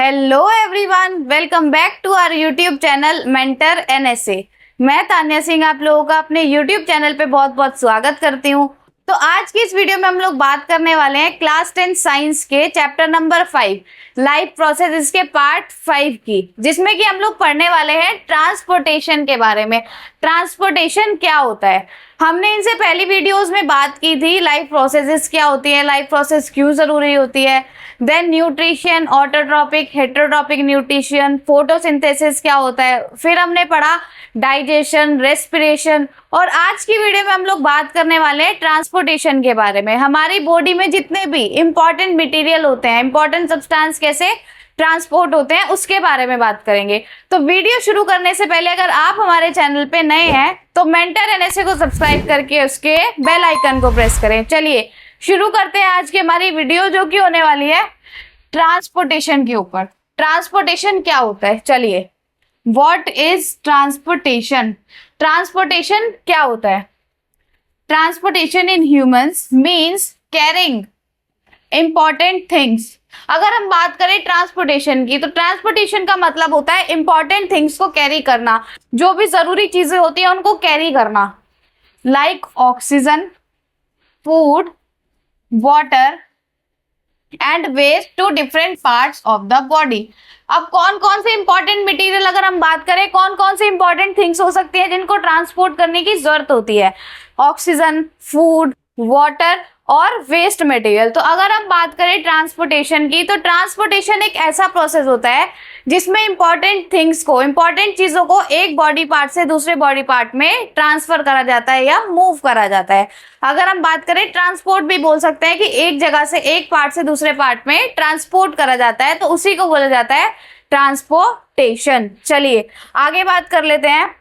Hello everyone, welcome back to our YouTube channel mentor NSA. मैं तान्या सिंह आप लोगों का अपने यूट्यूब चैनल पे बहुत बहुत स्वागत करती हूँ। तो आज की इस वीडियो में हम लोग बात करने वाले हैं क्लास 10 साइंस के चैप्टर नंबर 5 लाइफ प्रोसेस इसके पार्ट 5 की, जिसमें कि हम लोग पढ़ने वाले हैं ट्रांसपोर्टेशन के बारे में। ट्रांसपोर्टेशन क्या होता है, हमने इनसे पहली वीडियोस में बात की थी। लाइफ प्रोसेसेस क्या होती है, लाइफ प्रोसेस क्यों जरूरी होती है, then nutrition, autotrophic, heterotrophic nutrition, photosynthesis क्या होता है, फिर हमने पढ़ा डाइजेशन, रेस्पिरेशन, और आज की वीडियो में हम लोग बात करने वाले हैं ट्रांसपोर्टेशन के बारे में। हमारी बॉडी में जितने भी इंपॉर्टेंट मटेरियल होते हैं, इंपॉर्टेंट सब्सटेंस कैसे ट्रांसपोर्ट होते हैं, उसके बारे में बात करेंगे। तो वीडियो शुरू करने से पहले अगर आप हमारे चैनल पे नए हैं तो मेंटर एनएसए को सब्सक्राइब करके उसके बेल आइकन को प्रेस करें। चलिए शुरू करते हैं आज की हमारी वीडियो, जो कि होने वाली है ट्रांसपोर्टेशन के ऊपर। ट्रांसपोर्टेशन क्या होता है, चलिए व्हाट इज ट्रांसपोर्टेशन। ट्रांसपोर्टेशन क्या होता है? Transportation in humans means carrying important things. अगर हम बात करें ट्रांसपोर्टेशन की, तो ट्रांसपोर्टेशन का मतलब होता है इंपॉर्टेंट थिंग्स को कैरी करना, जो भी जरूरी चीजें होती हैं उनको कैरी करना, like oxygen, food, water and waste to different parts of the body. अब कौन कौन से इंपॉर्टेंट मटेरियल, अगर हम बात करें कौन कौन से इंपॉर्टेंट थिंग्स हो सकती है जिनको ट्रांसपोर्ट करने की जरूरत होती है, ऑक्सीजन, फूड, वाटर और वेस्ट मटेरियल। तो अगर हम बात करें ट्रांसपोर्टेशन की, तो ट्रांसपोर्टेशन एक ऐसा प्रोसेस होता है जिसमें इंपॉर्टेंट थिंग्स को, इंपॉर्टेंट चीजों को एक बॉडी पार्ट से दूसरे बॉडी पार्ट में ट्रांसफर करा जाता है या मूव करा जाता है। अगर हम बात करें ट्रांसपोर्ट भी बोल सकते हैं कि एक जगह से, एक पार्ट से दूसरे पार्ट में ट्रांसपोर्ट करा जाता है, तो उसी को बोला जाता है ट्रांसपोर्टेशन। चलिए आगे बात कर लेते हैं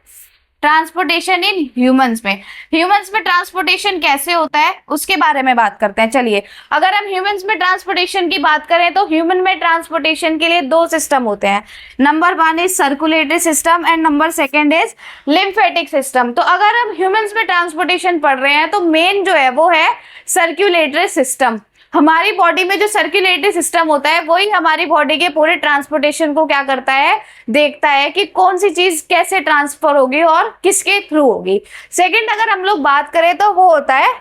ट्रांसपोर्टेशन इन ह्यूमंस में। ह्यूमंस में ट्रांसपोर्टेशन कैसे होता है उसके बारे में बात करते हैं। चलिए अगर हम ह्यूमंस में ट्रांसपोर्टेशन की बात करें, तो ह्यूमन में ट्रांसपोर्टेशन के लिए दो सिस्टम होते हैं। Number 1 is circulatory system and number 2 is lymphatic system. तो अगर हम ह्यूमंस में ट्रांसपोर्टेशन पढ़ रहे हैं, तो मेन जो है वो है सर्कुलेटरी सिस्टम। हमारी बॉडी में जो सर्कुलेटरी सिस्टम होता है वही हमारी बॉडी के पूरे ट्रांसपोर्टेशन को क्या करता है, देखता है कि कौन सी चीज कैसे ट्रांसफर होगी और किसके थ्रू होगी। सेकंड अगर हम लोग बात करें तो वो होता है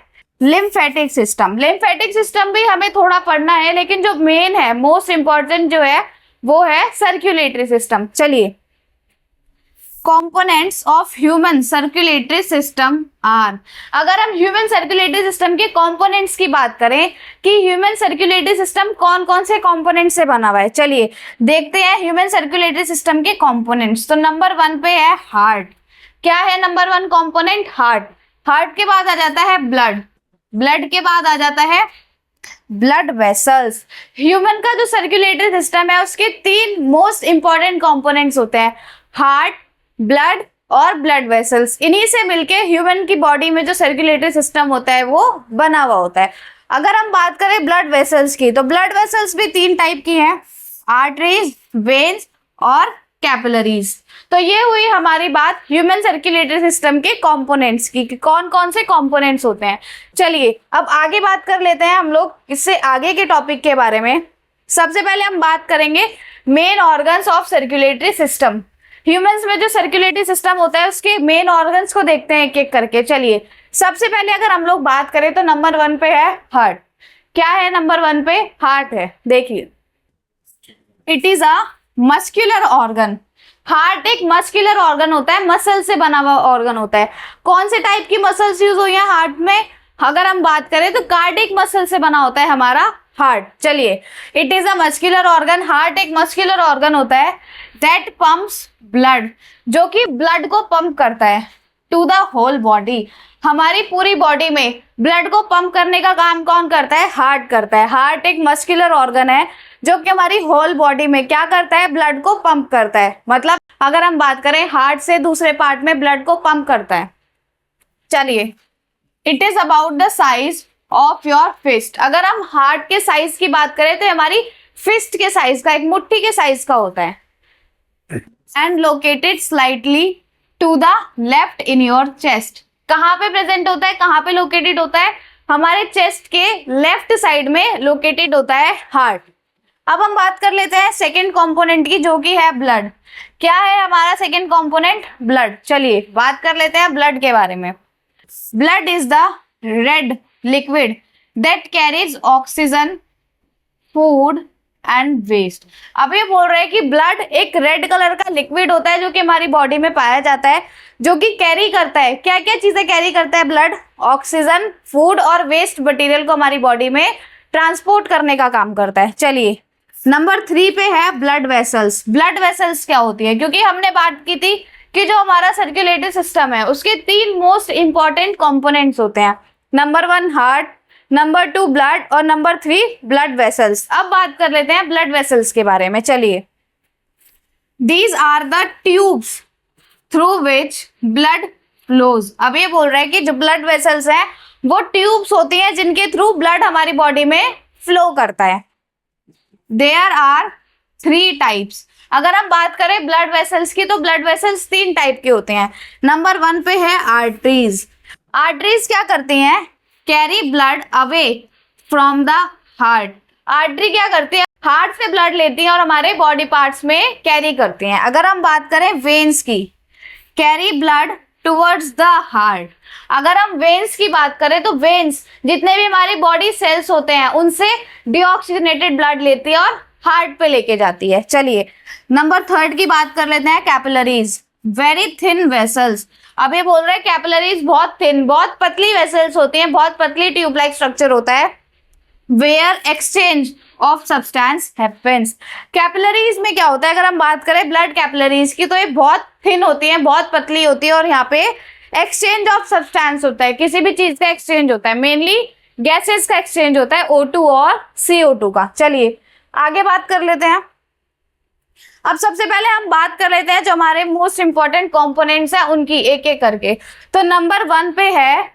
लिम्फेटिक सिस्टम। लिम्फेटिक सिस्टम भी हमें थोड़ा पढ़ना है, लेकिन जो मेन है, मोस्ट इंपॉर्टेंट जो है वो है सर्कुलेटरी सिस्टम। चलिए components of human circulatory system are. अगर हम ह्यूमन सर्कुलेटरी सिस्टम के कंपोनेंट्स की बात करें कि ह्यूमन सर्कुलेटरी सिस्टम कौन कौन से कंपोनेंट से बना हुआ है, चलिए देखते हैं ह्यूमन सर्कुलेटरी सिस्टम के कंपोनेंट्स। तो नंबर 1 पे है हार्ट। क्या है नंबर 1 कंपोनेंट? हार्ट। हार्ट के बाद आ जाता है ब्लड, ब्लड के बाद आ जाता है ब्लड वेसल्स। ह्यूमन का जो सर्कुलेटरी सिस्टम है उसके 3 मोस्ट इंपॉर्टेंट कंपोनेंट्स होते हैं, हार्ट, ब्लड और ब्लड वेसल्स। इन्हीं से मिलके ह्यूमन की बॉडी में जो सर्कुलेटरी सिस्टम होता है वो बना हुआ होता है। अगर हम बात करें ब्लड वेसल्स की, तो ब्लड वेसल्स भी 3 टाइप की हैं, आर्टरीज, वेन्स और कैपिलरीज। तो ये हुई हमारी बात ह्यूमन सर्कुलेटरी सिस्टम के कंपोनेंट्स की, कि कौन कौन से कंपोनेंट्स होते हैं। चलिए अब आगे बात कर लेते हैं हम लोग इससे आगे के टॉपिक के बारे में। सबसे पहले हम बात करेंगे main organs of circulatory system. Humans में जो सर्कुलेटरी सिस्टम होता है उसके मेन ऑर्गन्स को देखते हैं एक एक करके। चलिए सबसे पहले अगर हम लोग बात करें तो नंबर 1 पे है हार्ट। क्या है नंबर 1 पे? हार्ट है। देखिए it is a muscular organ. Heart एक मस्कुलर ऑर्गन होता है, मसल से बना हुआ ऑर्गन होता है। कौन से टाइप की मसल्स यूज हुई है हार्ट में? अगर हम बात करें तो कार्डिक मसल से बना होता है हमारा हार्ट। चलिए it is a muscular organ. Heart एक मस्कुलर ऑर्गन होता है दैट पंप्स ब्लड, जो कि ब्लड को पंप करता है टू द होल बॉडी। हमारी पूरी बॉडी में ब्लड को पंप करने का काम कौन करता है? हार्ट करता है। हार्ट एक मस्कुलर ऑर्गन है जो कि हमारी होल बॉडी में क्या करता है? ब्लड को पंप करता है। मतलब अगर हम बात करें हार्ट से दूसरे पार्ट में ब्लड को पंप करता है। चलिए it is about the size of your fist. अगर हम हार्ट के साइज की बात करें तो हमारी फिस्ट के साइज का, एक मुट्ठी के साइज का होता है। And located slightly to the left in your chest. कहाँ पे प्रेजेंट होता है, कहाँ पे लोकेटेड होता है? हमारे चेस्ट के लेफ्ट साइड में लोकेटेड होता है हार्ट। अब हम बात कर लेते हैं सेकेंड कंपोनेंट की, जो कि है ब्लड। क्या है हमारा सेकेंड कंपोनेंट? ब्लड। चलिए बात कर लेते हैं ब्लड के बारे में। Blood is the red liquid that carries oxygen, food and waste. अब ये बोल रहे हैं कि ब्लड एक रेड कलर का लिक्विड होता है जो कि हमारी बॉडी में पाया जाता है, जो कि कैरी करता है, क्या क्या चीजें कैरी करता है ब्लड? ऑक्सीजन, फूड और वेस्ट मटेरियल को हमारी बॉडी में ट्रांसपोर्ट करने का काम करता है। चलिए नंबर 3 पे है ब्लड वेसल्स। ब्लड वेसल्स क्या होती है? क्योंकि हमने बात की थी कि जो हमारा सर्कुलेटरी सिस्टम है उसके 3 मोस्ट इंपॉर्टेंट कंपोनेंट्स होते हैं। नंबर 1 हार्ट, नंबर 2 ब्लड और नंबर 3 ब्लड वेसल्स। अब बात कर लेते हैं ब्लड वेसल्स के बारे में। चलिए, these are the tubes through which blood flows. अब ये बोल रहे हैं कि जो ब्लड वेसल्स हैं वो ट्यूब्स होती हैं जिनके थ्रू ब्लड हमारी बॉडी में फ्लो करता है। There are 3 types. अगर हम बात करें ब्लड वेसल्स की तो ब्लड वेसल्स 3 टाइप के होते हैं। नंबर 1 पे है आर्टरीज। आर्टरीज क्या करती हैं? Carry blood away from the heart. Artery क्या करती है? हार्ट से ब्लड लेती हैं और हमारे बॉडी पार्ट्स में कैरी करती हैं। अगर हम बात करें वेन्स की, carry blood towards the heart. अगर हम वेन्स की बात करें तो वेन्स जितने भी हमारी बॉडी सेल्स होते हैं उनसे डीऑक्सीजनेटेड ब्लड लेती है और हार्ट पे लेके जाती है। चलिए नंबर 3 की बात कर लेते हैं, कैपिलरीज, वेरी थिन वेसल्स। अब ये बोल रहे हैं कैपिलरीज बहुत थिन, बहुत पतली वेसल्स होती हैं, बहुत पतली ट्यूब लाइक स्ट्रक्चर होता है। Where exchange of substance happens. Capillaries में क्या होता है? अगर हम बात करें ब्लड कैपिलरीज की तो ये बहुत थिन होती है, बहुत पतली होती है और यहाँ पे एक्सचेंज ऑफ सब्सटेंस होता है, किसी भी चीज का एक्सचेंज होता है, मेनली गैसेस का एक्सचेंज होता है, O2 और CO2 का। चलिए आगे बात कर लेते हैं। अब सबसे पहले हम बात कर लेते हैं जो हमारे मोस्ट इंपॉर्टेंट कंपोनेंट्स हैं उनकी, एक एक करके। तो नंबर 1 पे है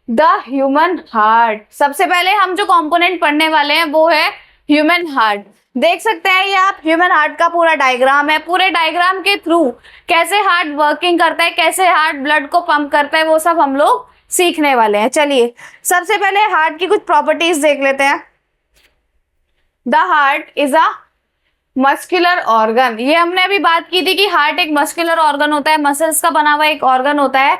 द ह्यूमन हार्ट। सबसे पहले हम जो कंपोनेंट पढ़ने वाले हैं वो है ह्यूमन हार्ट। देख सकते हैं ये आप, ह्यूमन हार्ट का पूरा डायग्राम है। पूरे डायग्राम के थ्रू कैसे हार्ट वर्किंग करता है, कैसे हार्ट ब्लड को पंप करता है, वो सब हम लोग सीखने वाले हैं। चलिए सबसे पहले हार्ट की कुछ प्रॉपर्टीज देख लेते हैं। The heart is a muscular organ. ये हमने अभी बात की थी कि हार्ट एक मस्कुलर ऑर्गन होता है, मसल्स का बना हुआ एक ऑर्गन होता है।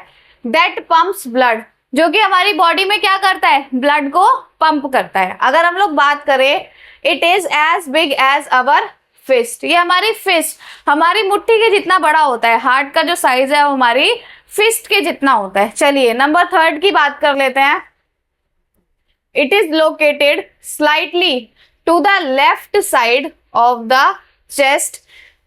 दैट पंप्स ब्लड, जो कि हमारी बॉडी में क्या करता है? ब्लड को पंप करता है। अगर हम लोग बात करें, it is as big as our fist. ये हमारी फिस्ट, हमारी मुट्ठी के जितना बड़ा होता है। हार्ट का जो साइज है वो हमारी फिस्ट के जितना होता है। चलिए नंबर 3 की बात कर लेते हैं। It is located slightly to the left side of the chest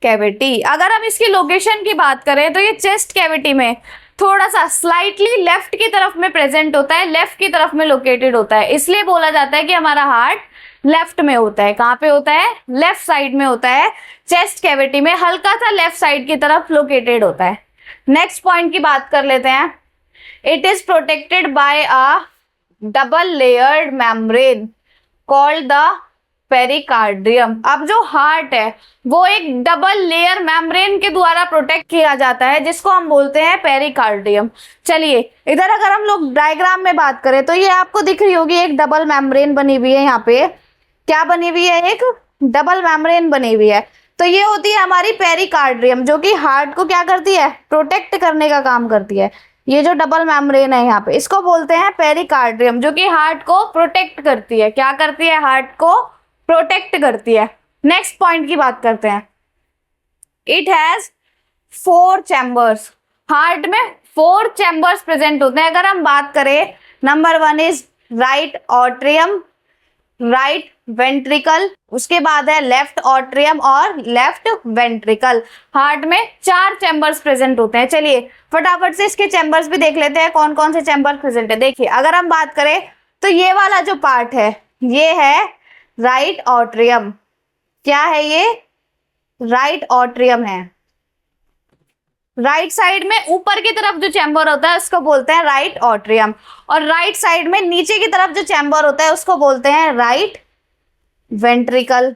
cavity. अगर हम इसकी लोकेशन की बात करें तो ये चेस्ट कैविटी में थोड़ा सा स्लाइटली लेफ्ट की तरफ में प्रेजेंट होता है, लेफ्ट की तरफ में लोकेटेड होता है। इसलिए बोला जाता है कि हमारा हार्ट लेफ्ट में होता है। कहाँ पे होता है? लेफ्ट साइड में होता है, चेस्ट कैविटी में हल्का सा लेफ्ट साइड की तरफ लोकेटेड होता है। नेक्स्ट पॉइंट की बात कर लेते हैं। It is protected by a double layered membrane called the pericardium. अब जो हार्ट है वो एक डबल लेयर मेम्ब्रेन के द्वारा प्रोटेक्ट किया जाता है, जिसको हम बोलते हैं पेरिकार्डियम। चलिए इधर अगर हम लोग डायग्राम में बात करें तो ये आपको दिख रही होगी, एक डबल मेम्ब्रेन बनी हुई है। यहाँ पे क्या बनी हुई है? एक डबल मेम्ब्रेन बनी हुई है। तो ये होती है हमारी पेरिकार्डियम, जो कि हार्ट को क्या करती है? प्रोटेक्ट करने का काम करती है। ये जो डबल मेम्ब्रेन है यहाँ पे, इसको बोलते हैं पेरिकार्डियम, जो कि हार्ट को प्रोटेक्ट करती है। क्या करती है? हार्ट को प्रोटेक्ट करती है। नेक्स्ट पॉइंट की बात करते हैं। It has 4 chambers. हार्ट में 4 चैम्बर्स प्रेजेंट होते हैं। अगर हम बात करें, number 1 is right atrium, right ventricle, उसके बाद है लेफ्ट ऑट्रियम और लेफ्ट वेंट्रिकल। हार्ट में 4 चैम्बर्स प्रेजेंट होते हैं। चलिए फटाफट से इसके चैम्बर्स भी देख लेते हैं, कौन कौन से चैम्बर प्रेजेंट है। देखिए अगर हम बात करें तो ये वाला जो पार्ट है ये है राइट ऑट्रियम। क्या है ये? राइट ऑट्रियम है। राइट साइड में ऊपर की तरफ जो चैम्बर होता है उसको बोलते हैं राइट ऑट्रियम, और राइट साइड में नीचे की तरफ जो चैम्बर होता है उसको बोलते हैं राइट वेंट्रिकल।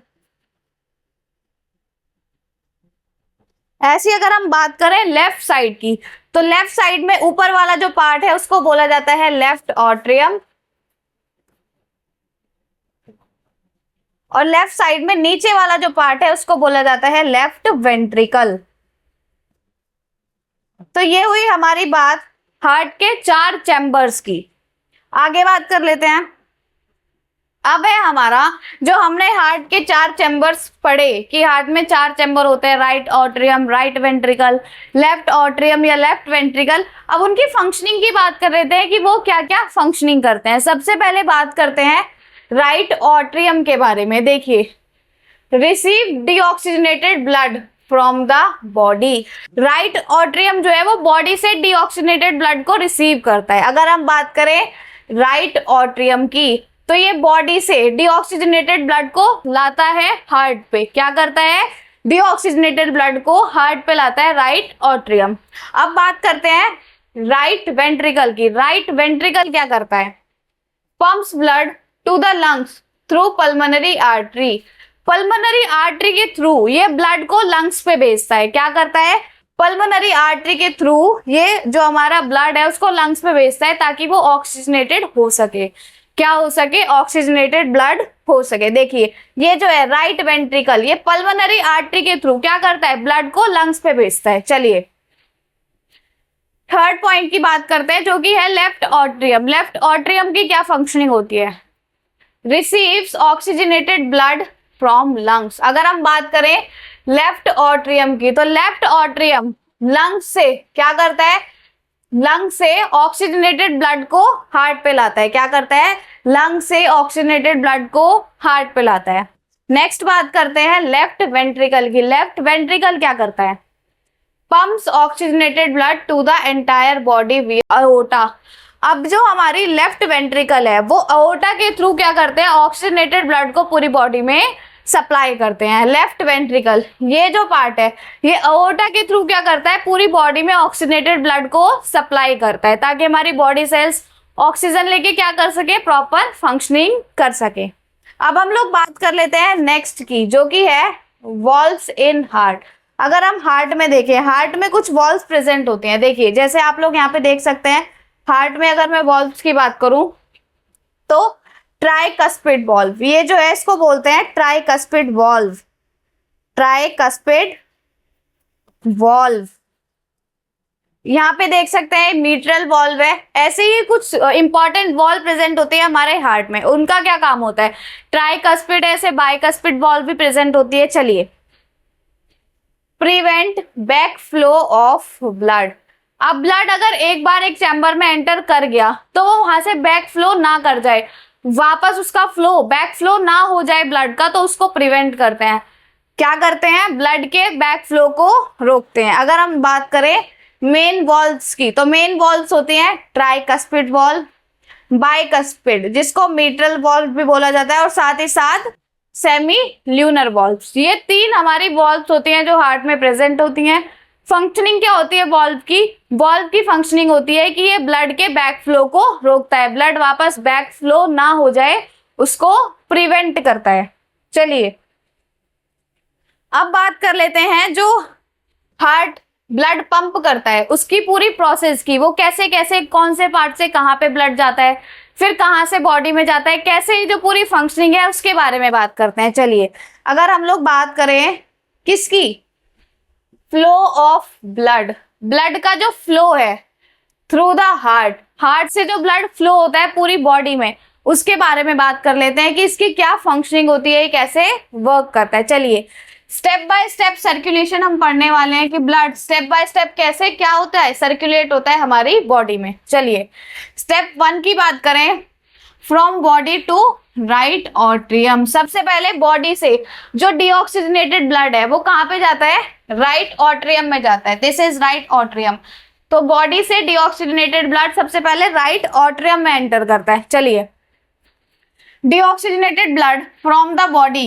ऐसी अगर हम बात करें लेफ्ट साइड की, तो लेफ्ट साइड में ऊपर वाला जो पार्ट है उसको बोला जाता है लेफ्ट ऑट्रियम, और लेफ्ट साइड में नीचे वाला जो पार्ट है उसको बोला जाता है लेफ्ट वेंट्रिकल। तो ये हुई हमारी बात हार्ट के 4 चैम्बर्स की। आगे बात कर लेते हैं। अब है हमारा जो हमने हार्ट के 4 चैम्बर्स पढ़े कि हार्ट में 4 चैम्बर होते हैं, right atrium, right ventricle, left atrium या लेफ्ट वेंट्रिकल। अब उनकी फंक्शनिंग की बात कर लेते हैं कि वो क्या क्या फंक्शनिंग करते हैं। सबसे पहले बात करते हैं राइट ऑट्रियम के बारे में। देखिए, receive deoxygenated blood from the body. Right atrium जो है वो बॉडी से डीऑक्सीजनेटेड ब्लड को रिसीव करता है। अगर हम बात करें राइट ऑट्रियम की तो ये बॉडी से डीऑक्सीजनेटेड ब्लड को लाता है हार्ट पे। क्या करता है? डीऑक्सीजनेटेड ब्लड को हार्ट पे लाता है राइट ऑट्रियम। अब बात करते हैं राइट वेंट्रिकल की। राइट वेंट्रिकल क्या करता है? Pumps blood to the lungs through pulmonary artery. Pulmonary artery के थ्रू ये ब्लड को लंग्स पे भेजता है। क्या करता है? पल्मोनरी आर्टरी के थ्रू ये जो हमारा ब्लड है उसको लंग्स पे भेजता है ताकि वो ऑक्सीजनेटेड हो सके। क्या हो सके? ऑक्सीजनेटेड ब्लड हो सके। देखिए, ये जो है राइट वेंट्रिकल, ये पल्मोनरी आर्टरी के थ्रू क्या करता है? ब्लड को लंग्स पे भेजता है। चलिए थर्ड पॉइंट की बात करते हैं जो कि है लेफ्ट ऑट्रियम। लेफ्ट ऑट्रियम की क्या फंक्शनिंग होती है? Receives oxygenated blood from lungs. अगर हम बात करें लेफ्ट ऑट्रियम की तो लेफ्ट ऑट्रियम लंग्स से क्या करता है? लंग से ऑक्सीजनेटेड ब्लड को हार्ट पे लाता है। क्या करता है? लंग से ऑक्सीजनेटेड ब्लड को हार्ट पे लाता है। नेक्स्ट बात करते हैं लेफ्ट वेंट्रिकल की। लेफ्ट वेंट्रिकल क्या करता है? Pumps oxygenated blood to the entire body via aorta. अब जो हमारी लेफ्ट वेंट्रिकल है वो अओर्टा के थ्रू क्या करते हैं? ऑक्सीजनेटेड ब्लड को पूरी बॉडी में सप्लाई करते हैं। लेफ्ट वेंट्रिकल ये जो पार्ट है ये अओर्टा के थ्रू क्या करता है? पूरी बॉडी में ऑक्सीजनेटेड ब्लड को सप्लाई करता है ताकि हमारी बॉडी सेल्स ऑक्सीजन लेके क्या कर सके? प्रॉपर फंक्शनिंग कर सके। अब हम लोग बात कर लेते हैं नेक्स्ट की जो कि है वॉल्व्स इन हार्ट। अगर हम हार्ट में देखें, हार्ट में कुछ वॉल्व्स प्रेजेंट होते हैं। देखिए, जैसे आप लोग यहाँ पे देख सकते हैं हार्ट में अगर मैं वॉल्व्स की बात करूं तो ट्राइकस्पिड वॉल्व, ये जो है इसको बोलते हैं ट्राइकस्पिड वॉल्व। ट्राइकस्पिड वॉल्व यहाँ पे देख सकते हैं मीट्रल वॉल्व है। ऐसे ही कुछ इंपॉर्टेंट वॉल्व प्रेजेंट होते हैं हमारे हार्ट में। उनका क्या काम होता है? ट्राइकस्पिड, ऐसे बाइकस्पिड वॉल्व भी प्रेजेंट होती है। चलिए, prevent back flow of blood. अब ब्लड अगर एक बार एक चैम्बर में एंटर कर गया तो वो वहां से बैक फ्लो ना कर जाए, वापस उसका फ्लो बैक फ्लो ना हो जाए ब्लड का, तो उसको प्रिवेंट करते हैं। क्या करते हैं? ब्लड के बैक फ्लो को रोकते हैं। अगर हम बात करें मेन वॉल्व्स की तो मेन वॉल्व्स होती हैं ट्राइकस्पिड वॉल्व, बाइकस्पिड जिसको मीट्रल वॉल्व भी बोला जाता है, और साथ ही साथ सेमी ल्यूनर वॉल्व्स। ये 3 हमारी वॉल्व्स होती हैं जो हार्ट में प्रेजेंट होती हैं। फंक्शनिंग क्या होती है वॉल्व की? वॉल्व की फंक्शनिंग होती है कि ये ब्लड के बैक फ्लो को रोकता है, ब्लड वापस बैक फ्लो ना हो जाए उसको प्रिवेंट करता है। चलिए अब बात कर लेते हैं जो हार्ट ब्लड पंप करता है उसकी पूरी प्रोसेस की। वो कैसे कैसे कौन से पार्ट से कहाँ पे ब्लड जाता है, फिर कहाँ से बॉडी में जाता है, कैसे जो पूरी फंक्शनिंग है उसके बारे में बात करते हैं। चलिए अगर हम लोग बात करें किसकी? Flow of blood. ब्लड का जो फ्लो है थ्रू द हार्ट, हार्ट से जो ब्लड फ्लो होता है पूरी बॉडी में, उसके बारे में बात कर लेते हैं कि इसकी क्या फंक्शनिंग होती है, कैसे वर्क करता है। चलिए स्टेप बाय स्टेप सर्कुलेशन हम पढ़ने वाले हैं कि ब्लड स्टेप बाय स्टेप कैसे क्या होता है, सर्कुलेट होता है हमारी बॉडी में। चलिए स्टेप 1 की बात करें, from body to right atrium. सबसे पहले बॉडी से जो डीऑक्सीजनेटेड ब्लड है वो कहाँ पे जाता है? राइट ऑट्रियम में जाता है। This is right atrium. तो बॉडी से डीऑक्सीजनेटेड ब्लड सबसे पहले राइट ऑट्रियम में एंटर करता है। चलिए, deoxygenated blood from the body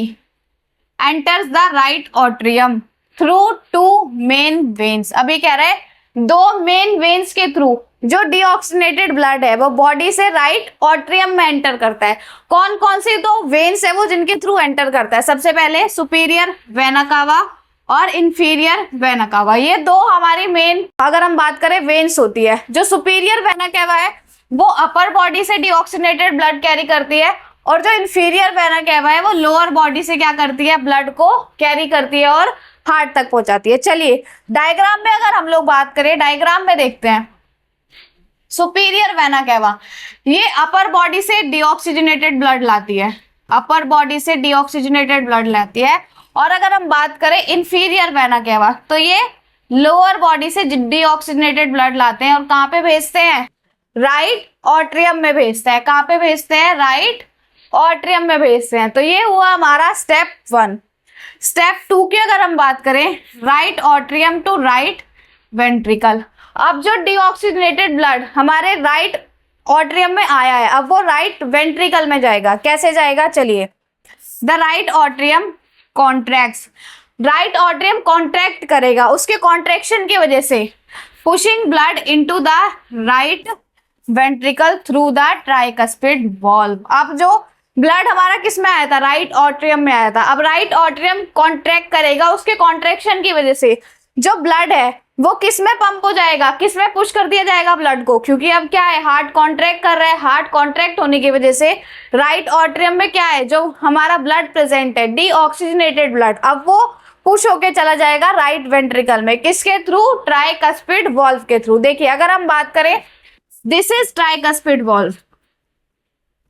enters the right atrium through 2 main veins. अभी कह रहे हैं 2 मेन वेन्स के थ्रू जो डीऑक्सीजनेटेड ब्लड है वो बॉडी से राइट ऑट्रियम में एंटर करता है। कौन कौन से 2 वेन्स है वो जिनके थ्रू एंटर करता है? सबसे पहले सुपीरियर वेना कावा और इंफीरियर वेना कावा। ये 2 हमारी मेन अगर हम बात करें वेन्स होती है। जो सुपीरियर वेना कावा है वो अपर बॉडी से डीऑक्सीजनेटेड ब्लड कैरी करती है और जो इंफीरियर वेना कैवा है वो लोअर बॉडी से क्या करती है, ब्लड को कैरी करती है और हार्ट तक पहुंचाती है। चलिए डायग्राम में अगर हम लोग बात करें, डायग्राम में देखते हैं सुपीरियर वेना कैवा, ये अपर बॉडी से डीऑक्सीजनेटेड ब्लड लाती है, अपर बॉडी से डीऑक्सीजनेटेड ब्लड लाती है। और अगर हम बात करें इंफीरियर वेना कैवा, तो ये लोअर बॉडी से डीऑक्सीजनेटेड ब्लड लाते हैं और कहाँ पे भेजते हैं, राइट ऑट्रियम में भेजते हैं। कहाँ पे भेजते हैं, राइट ऑट्रियम में भेजते हैं। तो ये हुआ हमारा स्टेप 1। स्टेप 2 की अगर हम बात करें, right atrium to right ventricle. अब जो डीऑक्सीजनेटेड ब्लड हमारे राइट ऑट्रियम में आया है, अब वो राइट वेंट्रिकल में जाएगा। कैसे जाएगा, चलिए, the right atrium contracts, right atrium contract करेगा, उसके कॉन्ट्रैक्शन की वजह से pushing blood into the right ventricle through the tricuspid valve. अब जो ब्लड हमारा किस में आया था, राइट ऑट्रियम में आया था। अब राइट ऑट्रियम कॉन्ट्रैक्ट करेगा, उसके कॉन्ट्रैक्शन की वजह से जो ब्लड है वो किस में पंप हो जाएगा, किस में पुश कर दिया जाएगा ब्लड को, क्योंकि अब क्या है, हार्ट कॉन्ट्रैक्ट कर रहा है। हार्ट कॉन्ट्रैक्ट होने की वजह से राइट ऑट्रियम में क्या है, जो हमारा ब्लड प्रेजेंट है, डीऑक्सीजनेटेड ब्लड, अब वो पुश होके चला जाएगा राइट वेंट्रिकल में। किसके थ्रू, ट्राइकस्पिड वॉल्व के थ्रू। देखिए अगर हम बात करें, दिस इज ट्राइकस्पिड वॉल्व,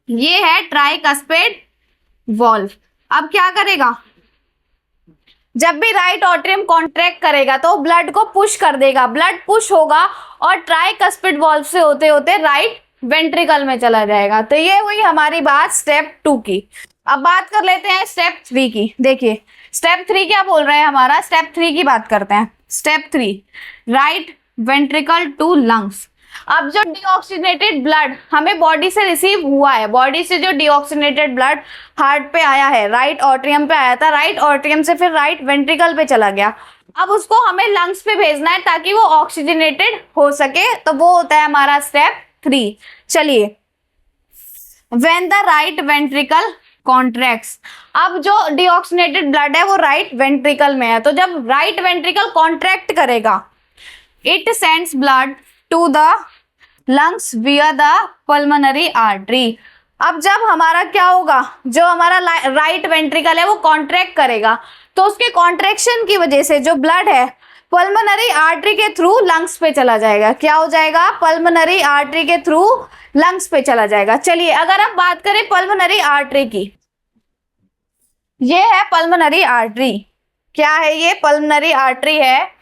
ये है ट्राइकस्पिड वॉल्व। अब क्या करेगा, जब भी राइट ऑट्रियम कॉन्ट्रैक्ट करेगा तो ब्लड को पुश कर देगा, ब्लड पुश होगा और ट्राइकस्पिड वॉल्व से होते होते राइट वेंट्रिकल में चला जाएगा। तो ये हुई हमारी बात स्टेप 2 की। अब बात कर लेते हैं स्टेप 3 की। देखिए स्टेप 3 क्या बोल रहे हैं हमारा, स्टेप 3 की बात करते हैं। Step 3, right ventricle to lungs. अब जो डीऑक्सीजनेटेड ब्लड हमें बॉडी से रिसीव हुआ है, बॉडी से जो डीऑक्सीजनेटेड ब्लड हार्ट पे आया है, राइट ऑट्रियम पे आया था, राइट ऑट्रियम से फिर राइट वेंट्रिकल पे चला गया, अब उसको हमें लंग्स पे भेजना है ताकि वो ऑक्सीजनेटेड हो सके। तो वो होता है हमारा स्टेप 3। चलिए, when the right ventricle contracts, अब जो डीऑक्सीजनेटेड ब्लड है वो राइट वेंट्रिकल में है, तो जब राइट वेंट्रिकल कॉन्ट्रैक्ट करेगा, it sends blood to the lungs via the pulmonary artery. अब जब हमारा क्या होगा, जो हमारा राइट वेंट्रिकल है वो कॉन्ट्रैक्ट करेगा, तो उसके कॉन्ट्रैक्शन की वजह से जो ब्लड है पल्मोनरी आर्टरी के थ्रू लंग्स पे चला जाएगा। क्या हो जाएगा, पल्मोनरी आर्टरी के थ्रू लंग्स पे चला जाएगा। चलिए अगर हम बात करें पल्मोनरी आर्टरी की, ये है पल्मोनरी आर्टरी। क्या है ये, पल्मोनरी आर्टरी है।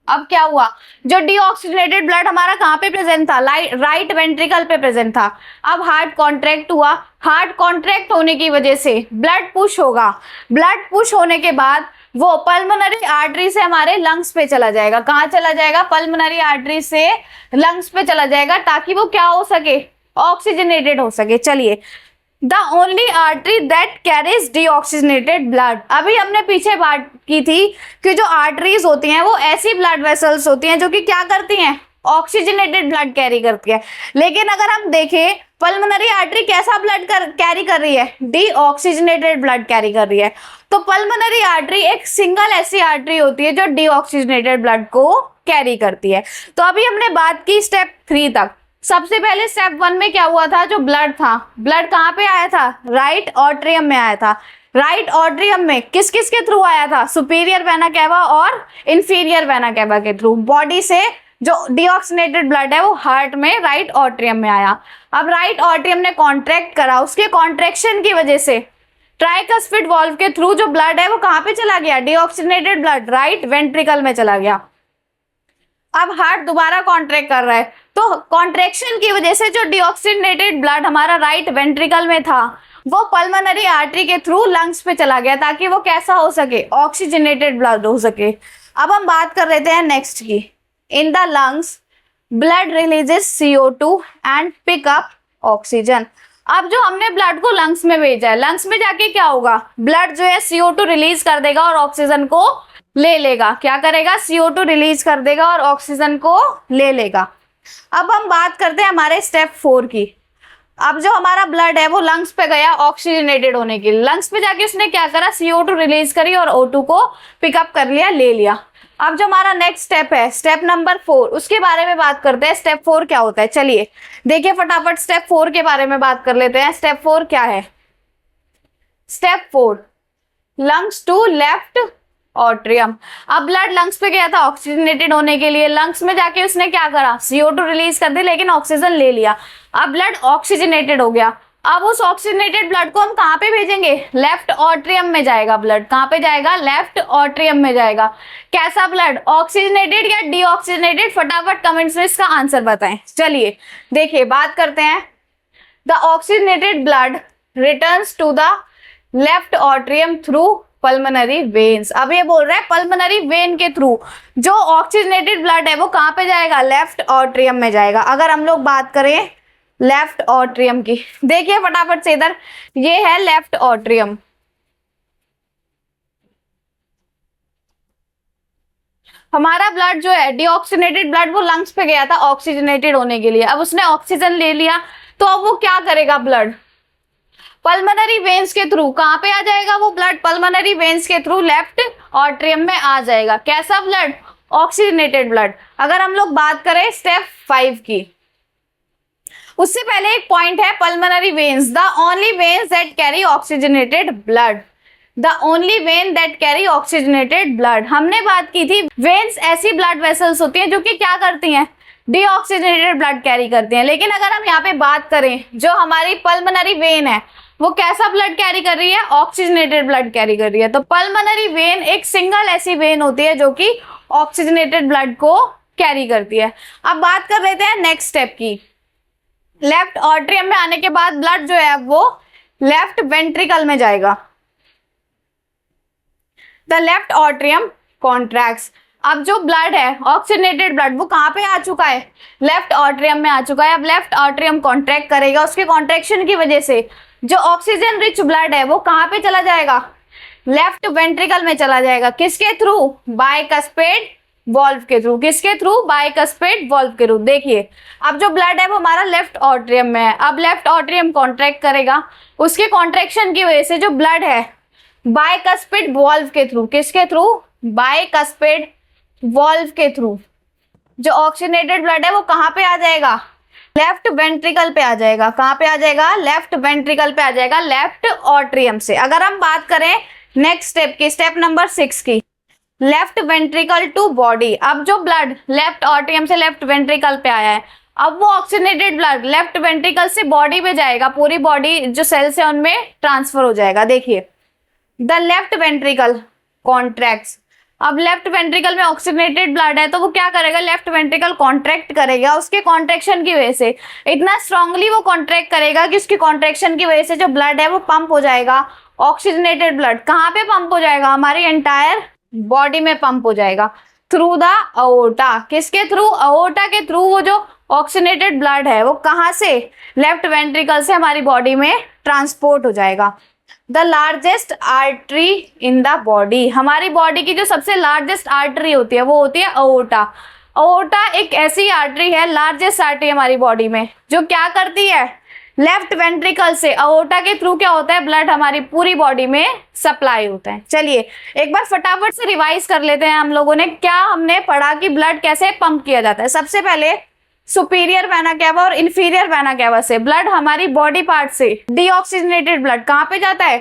अब क्या हुआ, जो डीऑक्सीजनेटेड ब्लड हमारा कहाँ पे प्रेजेंट था, राइट वेंट्रिकल पे प्रेजेंट था। अब हार्ट कॉन्ट्रैक्ट हुआ, हार्ट कॉन्ट्रैक्ट होने की वजह से ब्लड पुश होगा, ब्लड पुश होने के बाद वो पल्मोनरी आर्टरी से हमारे लंग्स पे चला जाएगा। कहाँ चला जाएगा, पल्मोनरी आर्टरी से लंग्स पे चला जाएगा, ताकि वो क्या हो सके, ऑक्सीजनेटेड हो सके। चलिए, the only artery that carries deoxygenated blood. अभी हमने पीछे बात की थी कि जो आर्टरीज होती हैं वो ऐसी ब्लड वेसल्स होती हैं जो कि क्या करती हैं, ऑक्सीजनेटेड ब्लड कैरी करती है। लेकिन अगर हम देखें, पल्मोनरी आर्टरी कैसा ब्लड कैरी कर रही है, डीऑक्सीजनेटेड ब्लड कैरी कर रही है। तो पल्मोनरी आर्टरी एक सिंगल ऐसी आर्टरी होती है जो डीऑक्सीजनेटेड ब्लड को कैरी करती है। तो अभी हमने बात की स्टेप 3 तक। सबसे पहले स्टेप 1 में क्या हुआ था, जो ब्लड था, ब्लड कहाँ पे आया था, राइट ऑट्रियम में आया था। राइट ऑट्रियम में किस किस के थ्रू आया था, सुपीरियर वेना कैवा और इंफीरियर वेना कैवा के थ्रू। बॉडी से जो डीऑक्सीजनेटेड ब्लड है वो हार्ट में राइट ऑट्रियम में आया। अब राइट ऑट्रियम ने कॉन्ट्रैक्ट करा, उसके कॉन्ट्रैक्शन की वजह से ट्राइकस्पिड वॉल्व के थ्रू जो ब्लड है वो कहाँ पे चला गया, डीऑक्सीजनेटेड ब्लड राइट वेंट्रिकल में चला गया। अब हार्ट दोबारा कॉन्ट्रैक्ट कर रहा है, तो कॉन्ट्रैक्शन की वजह से जो डीऑक्सीजनेटेड ब्लड हमारा राइट वेंट्रिकल में था वो पल्मोनरी आर्टरी के थ्रू लंग्स पे चला गया, ताकि वो कैसा हो सके, ऑक्सीजनेटेड ब्लड हो सके। अब हम बात कर लेते हैं नेक्स्ट की। In the lungs blood releases CO2 and pick up oxygen. अब जो हमने ब्लड को लंग्स में भेजा है, लंग्स में जाके क्या होगा, ब्लड जो है CO2 रिलीज कर देगा और ऑक्सीजन को ले लेगा। क्या करेगा, CO2 रिलीज कर देगा और ऑक्सीजन को ले लेगा। अब हम बात करते हैं हमारे स्टेप 4 की। अब जो हमारा ब्लड है वो लंग्स पे गया ऑक्सीजनेटेड होने के लिए, लंग्स पे जाके उसने क्या करा, CO2 रिलीज करी और O2 को पिकअप कर लिया, ले लिया। अब जो हमारा नेक्स्ट स्टेप है, स्टेप नंबर 4, उसके बारे में बात करते हैं। स्टेप 4 क्या होता है, चलिए देखिए फटाफट स्टेप 4 के बारे में बात कर लेते हैं। स्टेप 4 क्या है? Step 4, lungs to left atrium. अब ब्लड लंग्स पे गया था ऑक्सीजनेटेड होने के लिए, लंग्स में जाके उसने क्या करा, CO2 रिलीज कर दी, लेकिन ऑक्सीजन ले लिया। अब ब्लड ऑक्सीजनेटेड हो गया। अब उस ऑक्सीजनेटेड ब्लड को हम कहाँ पे भेजेंगे? लेफ्ट ऑट्रियम में जाएगा ब्लड। कहाँ पे जाएगा? लेफ्ट ऑट्रियम में जाएगा। कैसा ब्लड, ऑक्सीजनेटेड या डीऑक्सीजनेटेड? फटाफट कमेंट्स में इसका आंसर बताएं। चलिए देखिए बात करते हैं। The oxygenated blood returns to the left atrium through pulmonary veins. अब ये बोल रहा है पल्मोनरी वेन के थ्रू जो ऑक्सीजनेटेड ब्लड है वो कहाँ पे जाएगा? लेफ्ट ऑट्रियम में जाएगा। अगर हम लोग बात करें लेफ्ट ऑट्रियम की, देखिए फटाफट से इधर, ये है लेफ्ट ऑट्रियम। हमारा ब्लड जो है डीऑक्सीजनेटेड ब्लड वो लंग्स पे गया था ऑक्सीजनेटेड होने के लिए। अब उसने ऑक्सीजन ले लिया, तो अब वो क्या करेगा? ब्लड पल्मोनरी वेन्स के थ्रू कहां पे आ जाएगा? वो ब्लड पल्मोनरी वेन्स के थ्रू लेफ्ट ऑट्रियम में आ जाएगा। कैसा ब्लड? Oxygenated blood. अगर हम लोग बात करें स्टेप 5 की, उससे पहले एक पॉइंट है, pulmonary veins, the only veins that carry oxygenated blood. The only when that carry oxygenated blood. हमने बात की थी वेन्स ऐसी ब्लड वेसल्स होती हैं जो कि क्या करती हैं? डीऑक्सीजनेटेड ब्लड कैरी करती हैं। लेकिन अगर हम यहाँ पे बात करें, जो हमारी पल्मोनरी वेन है वो कैसा ब्लड कैरी कर रही है? ऑक्सीजनेटेड ब्लड कैरी कर रही है। तो पल्मोनरी वेन एक सिंगल ऐसी वेन होती है जो कि ऑक्सीजनेटेड ब्लड को कैरी करती है। अब बात कर लेते हैं नेक्स्ट स्टेप की। लेफ्ट ऑट्रियम में आने के बाद ब्लड जो है वो लेफ्ट वेंट्रिकल में जाएगा। The left atrium contracts. अब जो ब्लड है ऑक्सीजनेटेड ब्लड वो कहाँ पे आ चुका है? लेफ्ट ऑट्रियम में आ चुका है। अब लेफ्ट ऑट्रियम कॉन्ट्रैक्ट करेगा, उसके कॉन्ट्रैक्शन की वजह से जो ऑक्सीजन रिच ब्लड है वो कहाँ पे चला जाएगा? लेफ्ट वेंट्रिकल में चला जाएगा। किसके थ्रू? बाइकस्पेड वॉल्व के थ्रू। किसके थ्रू? बाइकस्पेड वॉल्व के थ्रू। देखिए अब जो ब्लड है वो हमारा लेफ्ट ऑट्रियम में है। अब लेफ्ट ऑट्रियम कॉन्ट्रैक्ट करेगा, उसके कॉन्ट्रैक्शन की वजह से जो ब्लड है बाइकस्पेड वॉल्व के थ्रू, किसके थ्रू? बाइकस्पेड वॉल्व के थ्रू जो ऑक्सीजनेटेड ब्लड है वो कहाँ पे आ जाएगा? लेफ्ट वेंट्रिकल पे आ जाएगा। कहाँ पे आ जाएगा? लेफ्ट वेंट्रिकल पे आ जाएगा, लेफ्ट ऑट्रियम से। अगर हम बात करें नेक्स्ट स्टेप की, स्टेप नंबर 6 की, लेफ्ट वेंट्रिकल टू बॉडी। अब जो ब्लड लेफ्ट ऑट्रियम से लेफ्ट वेंट्रिकल पे आया है, अब वो ऑक्सीजनेटेड ब्लड लेफ्ट वेंट्रिकल से बॉडी में जाएगा, पूरी बॉडी जो सेल्स है उनमें ट्रांसफर हो जाएगा। देखिए द लेफ्ट वेंट्रिकल कॉन्ट्रैक्ट्स। अब लेफ्ट वेंट्रिकल में ऑक्सीजनेटेड ब्लड है तो वो क्या करेगा? लेफ्ट वेंट्रिकल कॉन्ट्रैक्ट करेगा। उसके कॉन्ट्रैक्शन की वजह से इतना स्ट्रांगली वो कॉन्ट्रैक्ट करेगा कि उसकी कॉन्ट्रैक्शन की वजह से जो ब्लड है वो पंप हो जाएगा। ऑक्सीजनेटेड ब्लड कहाँ पे पंप हो जाएगा? हमारी एंटायर बॉडी में पंप हो जाएगा थ्रू द अओर्टा। किसके थ्रू? अओर्टा के थ्रू वो जो ऑक्सीजनेटेड ब्लड है वो कहाँ से? लेफ्ट वेंट्रिकल से हमारी बॉडी में ट्रांसपोर्ट हो जाएगा। The largest artery in the body. हमारी बॉडी की जो सबसे लार्जेस्ट आर्टरी होती है वो होती है अओर्टा। अओर्टा एक ऐसी आर्टरी है, लार्जेस्ट आर्टरी हमारी बॉडी में, जो क्या करती है? लेफ्ट वेंट्रिकल से अओर्टा के थ्रू क्या होता है? ब्लड हमारी पूरी बॉडी में सप्लाई होता है। चलिए एक बार फटाफट से रिवाइज कर लेते हैं हम लोगों ने क्या हमने पढ़ा कि ब्लड कैसे पंप किया जाता है। सबसे पहले सुपीरियर वेना कैवा और इंफीरियर वेना कैवा से ब्लड हमारी बॉडी पार्ट से डीऑक्सीजनेटेड ब्लड कहाँ पे जाता है?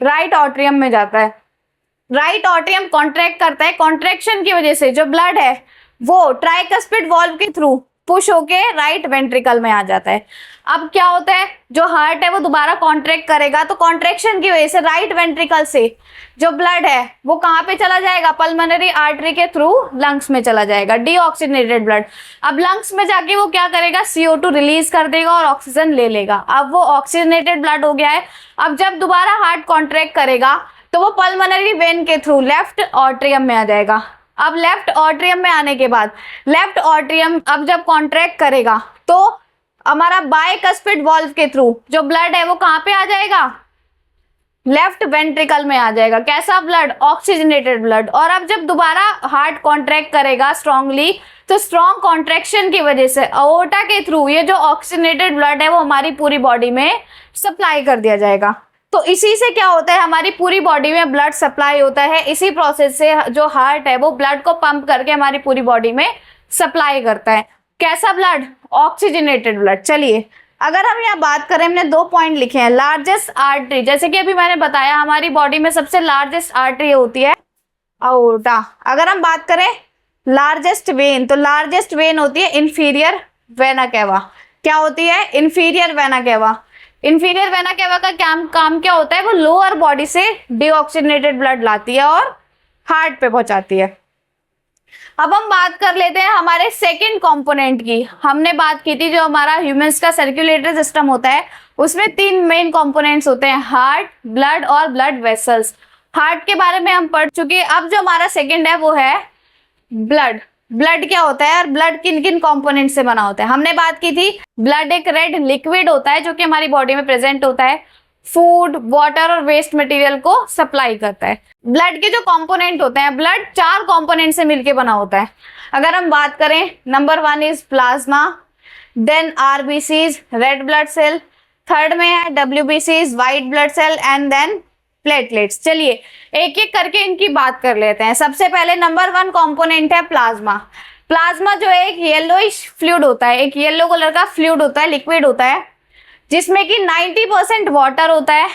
राइट ऑट्रियम में जाता है। राइट ऑट्रियम कॉन्ट्रैक्ट करता है, कॉन्ट्रैक्शन की वजह से जो ब्लड है वो ट्राइकस्पिड वॉल्व के थ्रू पुश होके राइट वेंट्रिकल में आ जाता है। अब क्या होता है? जो हार्ट है वो दोबारा कॉन्ट्रैक्ट करेगा, तो कॉन्ट्रैक्शन की वजह से राइट वेंट्रिकल से जो ब्लड है वो कहाँ पे चला जाएगा? पल्मोनरी आर्टरी के थ्रू लंग्स में चला जाएगा, डीऑक्सीजनेटेड ब्लड। अब लंग्स में जाके वो क्या करेगा? CO2 रिलीज कर देगा और ऑक्सीजन ले लेगा। अब वो ऑक्सीजनेटेड ब्लड हो गया है। अब जब दोबारा हार्ट कॉन्ट्रैक्ट करेगा तो वो पल्मोनरी वेन के थ्रू लेफ्ट ऑट्रियम में आ जाएगा। अब लेफ्ट ऑट्रियम में आने के बाद लेफ्ट ऑट्रियम अब जब कॉन्ट्रैक्ट करेगा तो हमारा बाइकस्पिड वॉल्व के थ्रू जो ब्लड है वो कहाँ पे आ जाएगा? लेफ्ट वेंट्रिकल में आ जाएगा। कैसा ब्लड? Oxygenated blood. और अब जब दोबारा हार्ट कॉन्ट्रैक्ट करेगा स्ट्रांगली, तो स्ट्रॉन्ग कॉन्ट्रैक्शन की वजह से अओर्टा के थ्रू ये जो ऑक्सीजनेटेड ब्लड है वो हमारी पूरी बॉडी में सप्लाई कर दिया जाएगा। तो इसी से क्या होता है, हमारी पूरी बॉडी में ब्लड सप्लाई होता है। इसी प्रोसेस से जो हार्ट है वो ब्लड को पंप करके हमारी पूरी बॉडी में सप्लाई करता है। कैसा ब्लड? Oxygenated blood. चलिए अगर हम यहाँ बात करें, हमने 2 पॉइंट लिखे हैं। लार्जेस्ट आर्टरी, जैसे कि अभी मैंने बताया हमारी बॉडी में सबसे लार्जेस्ट आर्टरी होती है अओर्टा। अगर हम बात करें लार्जेस्ट वेन, तो लार्जेस्ट वेन होती है इंफीरियर वेना केवा। क्या होती है? Inferior vena cava. Inferior vena cava का काम क्या होता है? वो लोअर बॉडी से डीऑक्सीजनेटेड ब्लड लाती है और हार्ट पे पहुंचाती है। अब हम बात कर लेते हैं हमारे सेकंड कंपोनेंट की। हमने बात की थी जो हमारा ह्यूमंस का सर्कुलेटरी सिस्टम होता है उसमें 3 मेन कंपोनेंट्स होते हैं, हार्ट, ब्लड और ब्लड वेसल्स। हार्ट के बारे में हम पढ़ चुके हैं। अब जो हमारा सेकंड है वो है ब्लड। ब्लड क्या होता है और ब्लड किन किन कंपोनेंट से बना होता है? हमने बात की थी ब्लड एक रेड लिक्विड होता है जो कि हमारी बॉडी में प्रेजेंट होता है, फूड, वाटर और वेस्ट मटेरियल को सप्लाई करता है। ब्लड के जो कंपोनेंट होते हैं, ब्लड 4 कंपोनेंट से मिलके बना होता है। अगर हम बात करें, number 1 is plasma, then RBCs red blood cell, third में है डब्ल्यूबीसीज white blood cell and then platelets. चलिए एक एक करके इनकी बात कर लेते हैं। सबसे पहले नंबर 1 कंपोनेंट है प्लाज्मा। प्लाज्मा जो है एक येलोइश फ्लूइड होता है, एक येलो कलर का फ्लूइड होता है, लिक्विड होता है, जिसमें कि 90% वाटर होता है।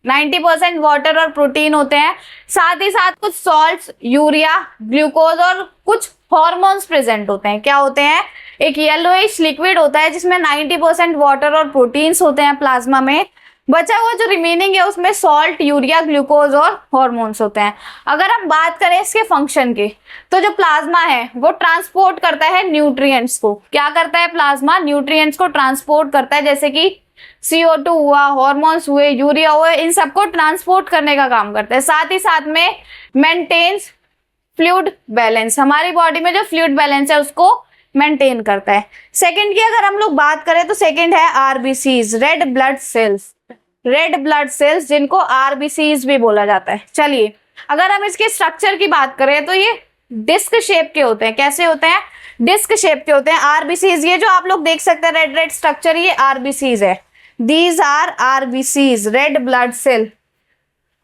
90% वाटर और प्रोटीन होते हैं, साथ ही साथ कुछ सॉल्ट्स, यूरिया, ग्लूकोज और कुछ हॉर्मोन्स प्रेजेंट होते हैं। क्या होते हैं? एक येलोइश लिक्विड होता है जिसमें 90% वाटर और प्रोटीन्स होते हैं प्लाज्मा में। बचा हुआ जो रिमेनिंग है उसमें सॉल्ट, यूरिया, ग्लूकोज और हॉर्मोन्स होते हैं। अगर हम बात करें इसके फंक्शन की, तो जो प्लाज्मा है वो ट्रांसपोर्ट करता है न्यूट्रिएंट्स को। क्या करता है प्लाज्मा? न्यूट्रिएंट्स को ट्रांसपोर्ट करता है, जैसे कि CO2 हुआ, हॉर्मोन्स हुए, यूरिया हुए, इन सबको ट्रांसपोर्ट करने का काम करता है। साथ ही साथ में मेंटेन्स फ्लूइड बैलेंस, हमारी बॉडी में जो फ्लूइड बैलेंस है उसको मेंटेन करता है। सेकंड की अगर हम लोग बात करें तो सेकंड है RBCs red blood cells. Red blood cells जिनको आरबीसीज भी बोला जाता है। चलिए अगर हम इसके स्ट्रक्चर की बात करें तो ये डिस्क शेप के होते हैं। कैसे होते हैं? डिस्क शेप के होते हैं आरबीसीज। ये जो आप लोग देख सकते हैं रेड रेड स्ट्रक्चर, ये आरबीसीज है। These are RBCs red blood cell.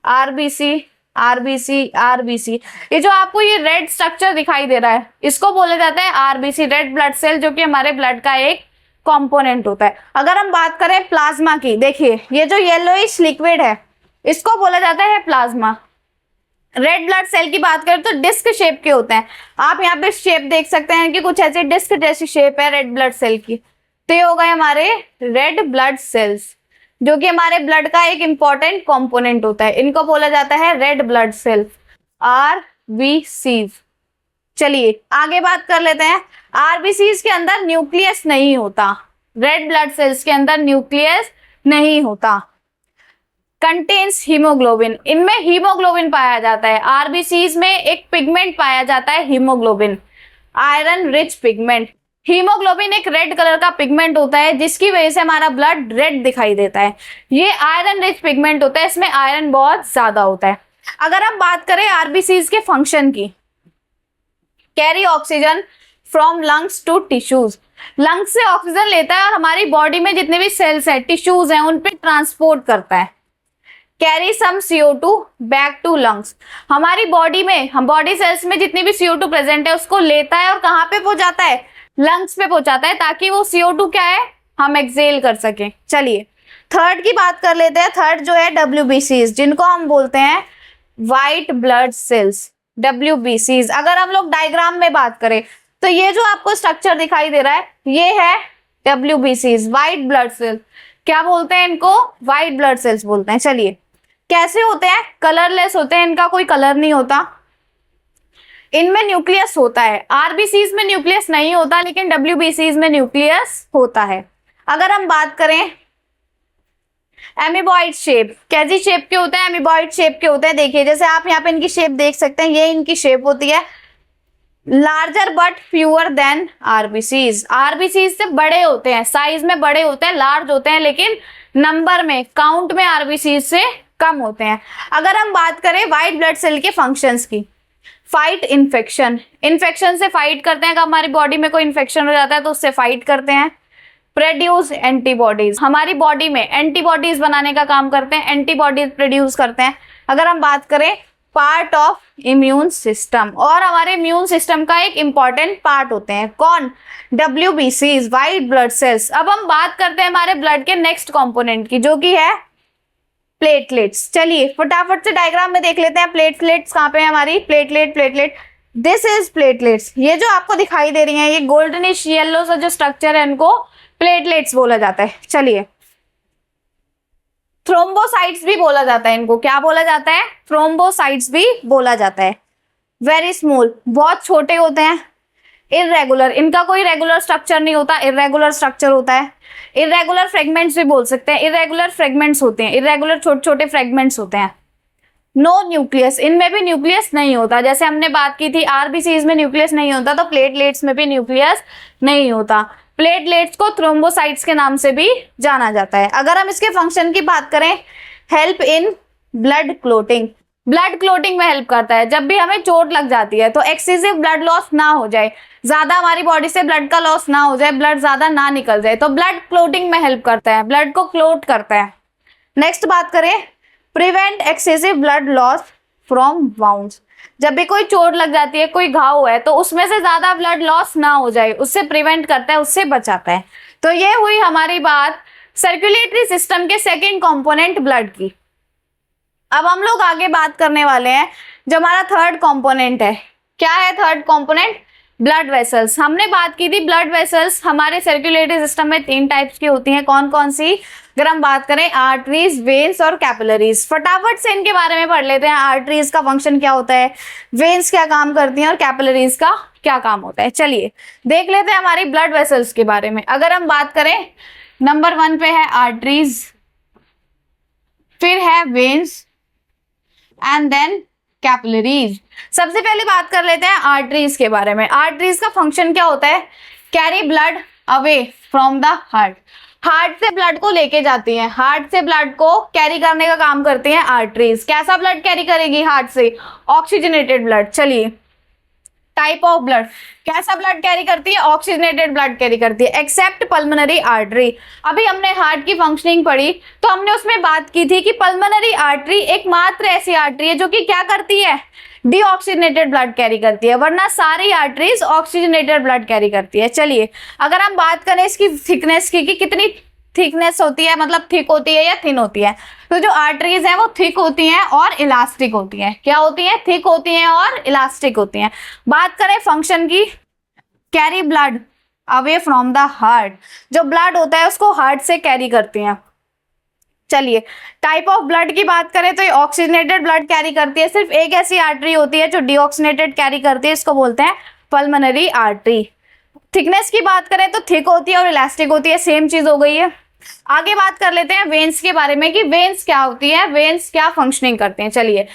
RBC RBC RBC, ये जो आपको ये रेड स्ट्रक्चर दिखाई दे रहा है इसको बोला जाता है आरबीसी रेड ब्लड सेल, जो कि हमारे ब्लड का एक कंपोनेंट होता है। अगर हम बात करें प्लाज्मा की, देखिए ये जो येलोइश लिक्विड है इसको बोला जाता है प्लाज्मा। रेड ब्लड सेल की बात करें तो डिस्क शेप के होते हैं। आप यहाँ पे शेप देख सकते हैं कि कुछ ऐसी डिस्क जैसी शेप है रेड ब्लड सेल की। तो ये हो गए हमारे रेड ब्लड सेल्स, जो कि हमारे ब्लड का एक इंपॉर्टेंट कंपोनेंट होता है। इनको बोला जाता है रेड ब्लड सेल, आरबीसीज। चलिए आगे बात कर लेते हैं। आरबीसीज के अंदर न्यूक्लियस नहीं होता, रेड ब्लड सेल्स के अंदर न्यूक्लियस नहीं होता। कंटेन्स हीमोग्लोबिन, इनमें हीमोग्लोबिन पाया जाता है। आरबीसीज में एक पिगमेंट पाया जाता है haemoglobin, iron rich pigment. Haemoglobin एक रेड कलर का पिगमेंट होता है जिसकी वजह से हमारा ब्लड रेड दिखाई देता है। ये आयरन रिच पिगमेंट होता है, इसमें आयरन बहुत ज्यादा होता है। अगर हम बात करें आरबीसीज के फंक्शन की, carry oxygen from lungs to tissues, lungs से ऑक्सीजन लेता है और हमारी बॉडी में जितने भी सेल्स हैं, टिश्यूज हैं, उन पे ट्रांसपोर्ट करता है। Carry some CO2 back to lungs, हमारी बॉडी में, हम बॉडी सेल्स में जितनी भी CO2 प्रेजेंट है उसको लेता है और कहाँ पे पहुंचाता है? लंग्स पे पहुंचाता है, ताकि वो CO2 क्या है, हम एक्सेल कर सकें। चलिए थर्ड की बात कर लेते हैं। थर्ड जो है WBCs, जिनको हम बोलते हैं व्हाइट ब्लड सेल्स, WBCs। अगर हम लोग डायग्राम में बात करें तो ये जो आपको स्ट्रक्चर दिखाई दे रहा है ये है WBCs, व्हाइट ब्लड सेल। क्या बोलते हैं इनको? व्हाइट ब्लड सेल्स बोलते हैं। चलिए कैसे होते हैं? कलरलेस होते हैं, इनका कोई कलर नहीं होता। इनमें न्यूक्लियस होता है। आरबीसीज में न्यूक्लियस नहीं होता, लेकिन WBCs में न्यूक्लियस होता है। अगर हम बात करें एमीबॉइड शेप, कैसी शेप के होते हैं? एमीबॉइड शेप के होते हैं। देखिए जैसे आप यहाँ पे इनकी शेप देख सकते हैं, ये इनकी शेप होती है। Larger but fewer than RBCs, RBCs से बड़े होते हैं, साइज में बड़े होते हैं, लार्ज होते हैं, लेकिन नंबर में, काउंट में आरबीसीज से कम होते हैं। अगर हम बात करें व्हाइट ब्लड सेल के फंक्शंस की, फाइट इन्फेक्शन, इन्फेक्शन से फाइट करते हैं। अगर हमारी बॉडी में कोई इन्फेक्शन हो जाता है तो उससे फाइट करते हैं। प्रोड्यूस एंटीबॉडीज, हमारी बॉडी में एंटीबॉडीज बनाने का काम करते हैं, एंटीबॉडीज प्रोड्यूस करते हैं। अगर हम बात करें पार्ट ऑफ इम्यून सिस्टम, और हमारे इम्यून सिस्टम का एक इंपॉर्टेंट पार्ट होते हैं कौन, WBCs, व्हाइट ब्लड सेल्स। अब हम बात करते हैं हमारे ब्लड के नेक्स्ट कंपोनेंट की, जो कि है प्लेटलेट्स। चलिए फटाफट से डायग्राम में देख लेते हैं प्लेटलेट्स कहाँ पे है हमारी, प्लेटलेट, दिस इज प्लेटलेट्स। ये जो आपको दिखाई दे रही है ये गोल्डनिश येलो सा जो स्ट्रक्चर है इनको प्लेटलेट्स बोला जाता है। चलिए थ्रोम्बोसाइट्स भी बोला जाता है इनको, क्या बोला जाता है, थ्रोम्बोसाइट्स भी बोला जाता है। वेरी स्मॉल, बहुत छोटे होते हैं। इर्रेगुलर, इनका कोई रेगुलर स्ट्रक्चर नहीं होता, इर्रेगुलर स्ट्रक्चर होता है। इर्रेगुलर फ्रेगमेंट्स भी बोल सकते हैं, इर्रेगुलर फ्रेगमेंट्स होते हैं, इर्रेगुलर छोटे छोटे फ्रेगमेंट्स होते हैं। नो न्यूक्लियस, इनमें भी न्यूक्लियस नहीं होता। जैसे हमने बात की थी आरबीसीज में न्यूक्लियस नहीं होता, तो प्लेटलेट्स में भी न्यूक्लियस नहीं होता। प्लेटलेट्स को थ्रोम्बोसाइट्स के नाम से भी जाना जाता है। अगर हम इसके फंक्शन की बात करें, help in blood clotting, blood clotting में हेल्प करता है। जब भी हमें चोट लग जाती है तो एक्सेसिव ब्लड लॉस ना हो जाए, ज्यादा हमारी बॉडी से ब्लड का लॉस ना हो जाए, ब्लड ज्यादा ना निकल जाए, तो ब्लड क्लोटिंग में हेल्प करता है, ब्लड को क्लोट करता है। नेक्स्ट बात करें, prevent excessive blood loss from wounds. जब भी कोई चोट लग जाती है, कोई घाव है, तो उसमें से ज्यादा ब्लड लॉस ना हो जाए, उससे प्रिवेंट करता है, उससे बचाता है। तो ये हुई हमारी बात सर्कुलेटरी सिस्टम के सेकेंड कंपोनेंट ब्लड की। अब हम लोग आगे बात करने वाले हैं जो हमारा थर्ड कंपोनेंट है। क्या है थर्ड कंपोनेंट, ब्लड वेसल्स। हमने बात की थी ब्लड वेसल्स हमारे सर्कुलेटरी सिस्टम में 3 टाइप्स की होती हैं, कौन कौन सी, अगर हम बात करें आर्टरीज, वेन्स और कैपिलरीज। फटाफट से इनके बारे में पढ़ लेते हैं। आर्टरीज का फंक्शन क्या होता है, वेन्स क्या काम करती हैं और कैपिलरीज का क्या काम होता है। चलिए देख लेते हैं हमारी ब्लड वेसल्स के बारे में। अगर हम बात करें, नंबर 1 पे है आर्टरीज, फिर है वेन्स एंड देन कैपिलरीज। सबसे पहले बात कर लेते हैं आर्टरीज के बारे में। आर्टरीज का फंक्शन क्या होता है, carry blood away from the heart, heart से ब्लड को लेके जाती हैं, हार्ट से ब्लड को कैरी करने का काम करती हैं आर्टरीज। कैसा ब्लड कैरी करेगी हार्ट से, ऑक्सीजनेटेड ब्लड। चलिए टाइप ऑफ ब्लड, कैसा ब्लड कैरी करती है, ऑक्सीजनेटेड ब्लड कैरी करती है, एक्सेप्ट पल्मोनरी आर्टरी। अभी हमने हार्ट की फंक्शनिंग पढ़ी तो हमने उसमें बात की थी कि पल्मोनरी आर्टरी एकमात्र ऐसी आर्टरी है जो कि क्या करती है, डीऑक्सीजनेटेड ब्लड कैरी करती है, वरना सारी आर्टरीज ऑक्सीजनेटेड ब्लड कैरी करती है। चलिए अगर हम बात करें इसकी थिकनेस की, कि कितनी थिकनेस होती है, मतलब थिक होती है या थिन होती है, तो जो आर्टरीज हैं वो थिक होती हैं और इलास्टिक होती हैं। क्या होती हैं, थिक होती हैं और इलास्टिक होती हैं। बात करें फंक्शन की, carry blood away from the heart, जो ब्लड होता है उसको हार्ट से कैरी करती हैं। चलिए टाइप ऑफ ब्लड की बात करें तो ये ऑक्सीजनेटेड ब्लड कैरी करती है। सिर्फ एक ऐसी आर्टरी होती है जो डीऑक्सीजनेटेड कैरी करती है, इसको बोलते हैं पल्मोनरी आर्टरी। थिकनेस की बात करें तो थिक होती है और इलास्टिक होती है, सेम चीज हो गई है। आगे बात कर लेते हैं वेन्स के बारे में कि वेन्स क्या होती है, वेन्स क्या फंक्शनिंग करते हैं। चलिए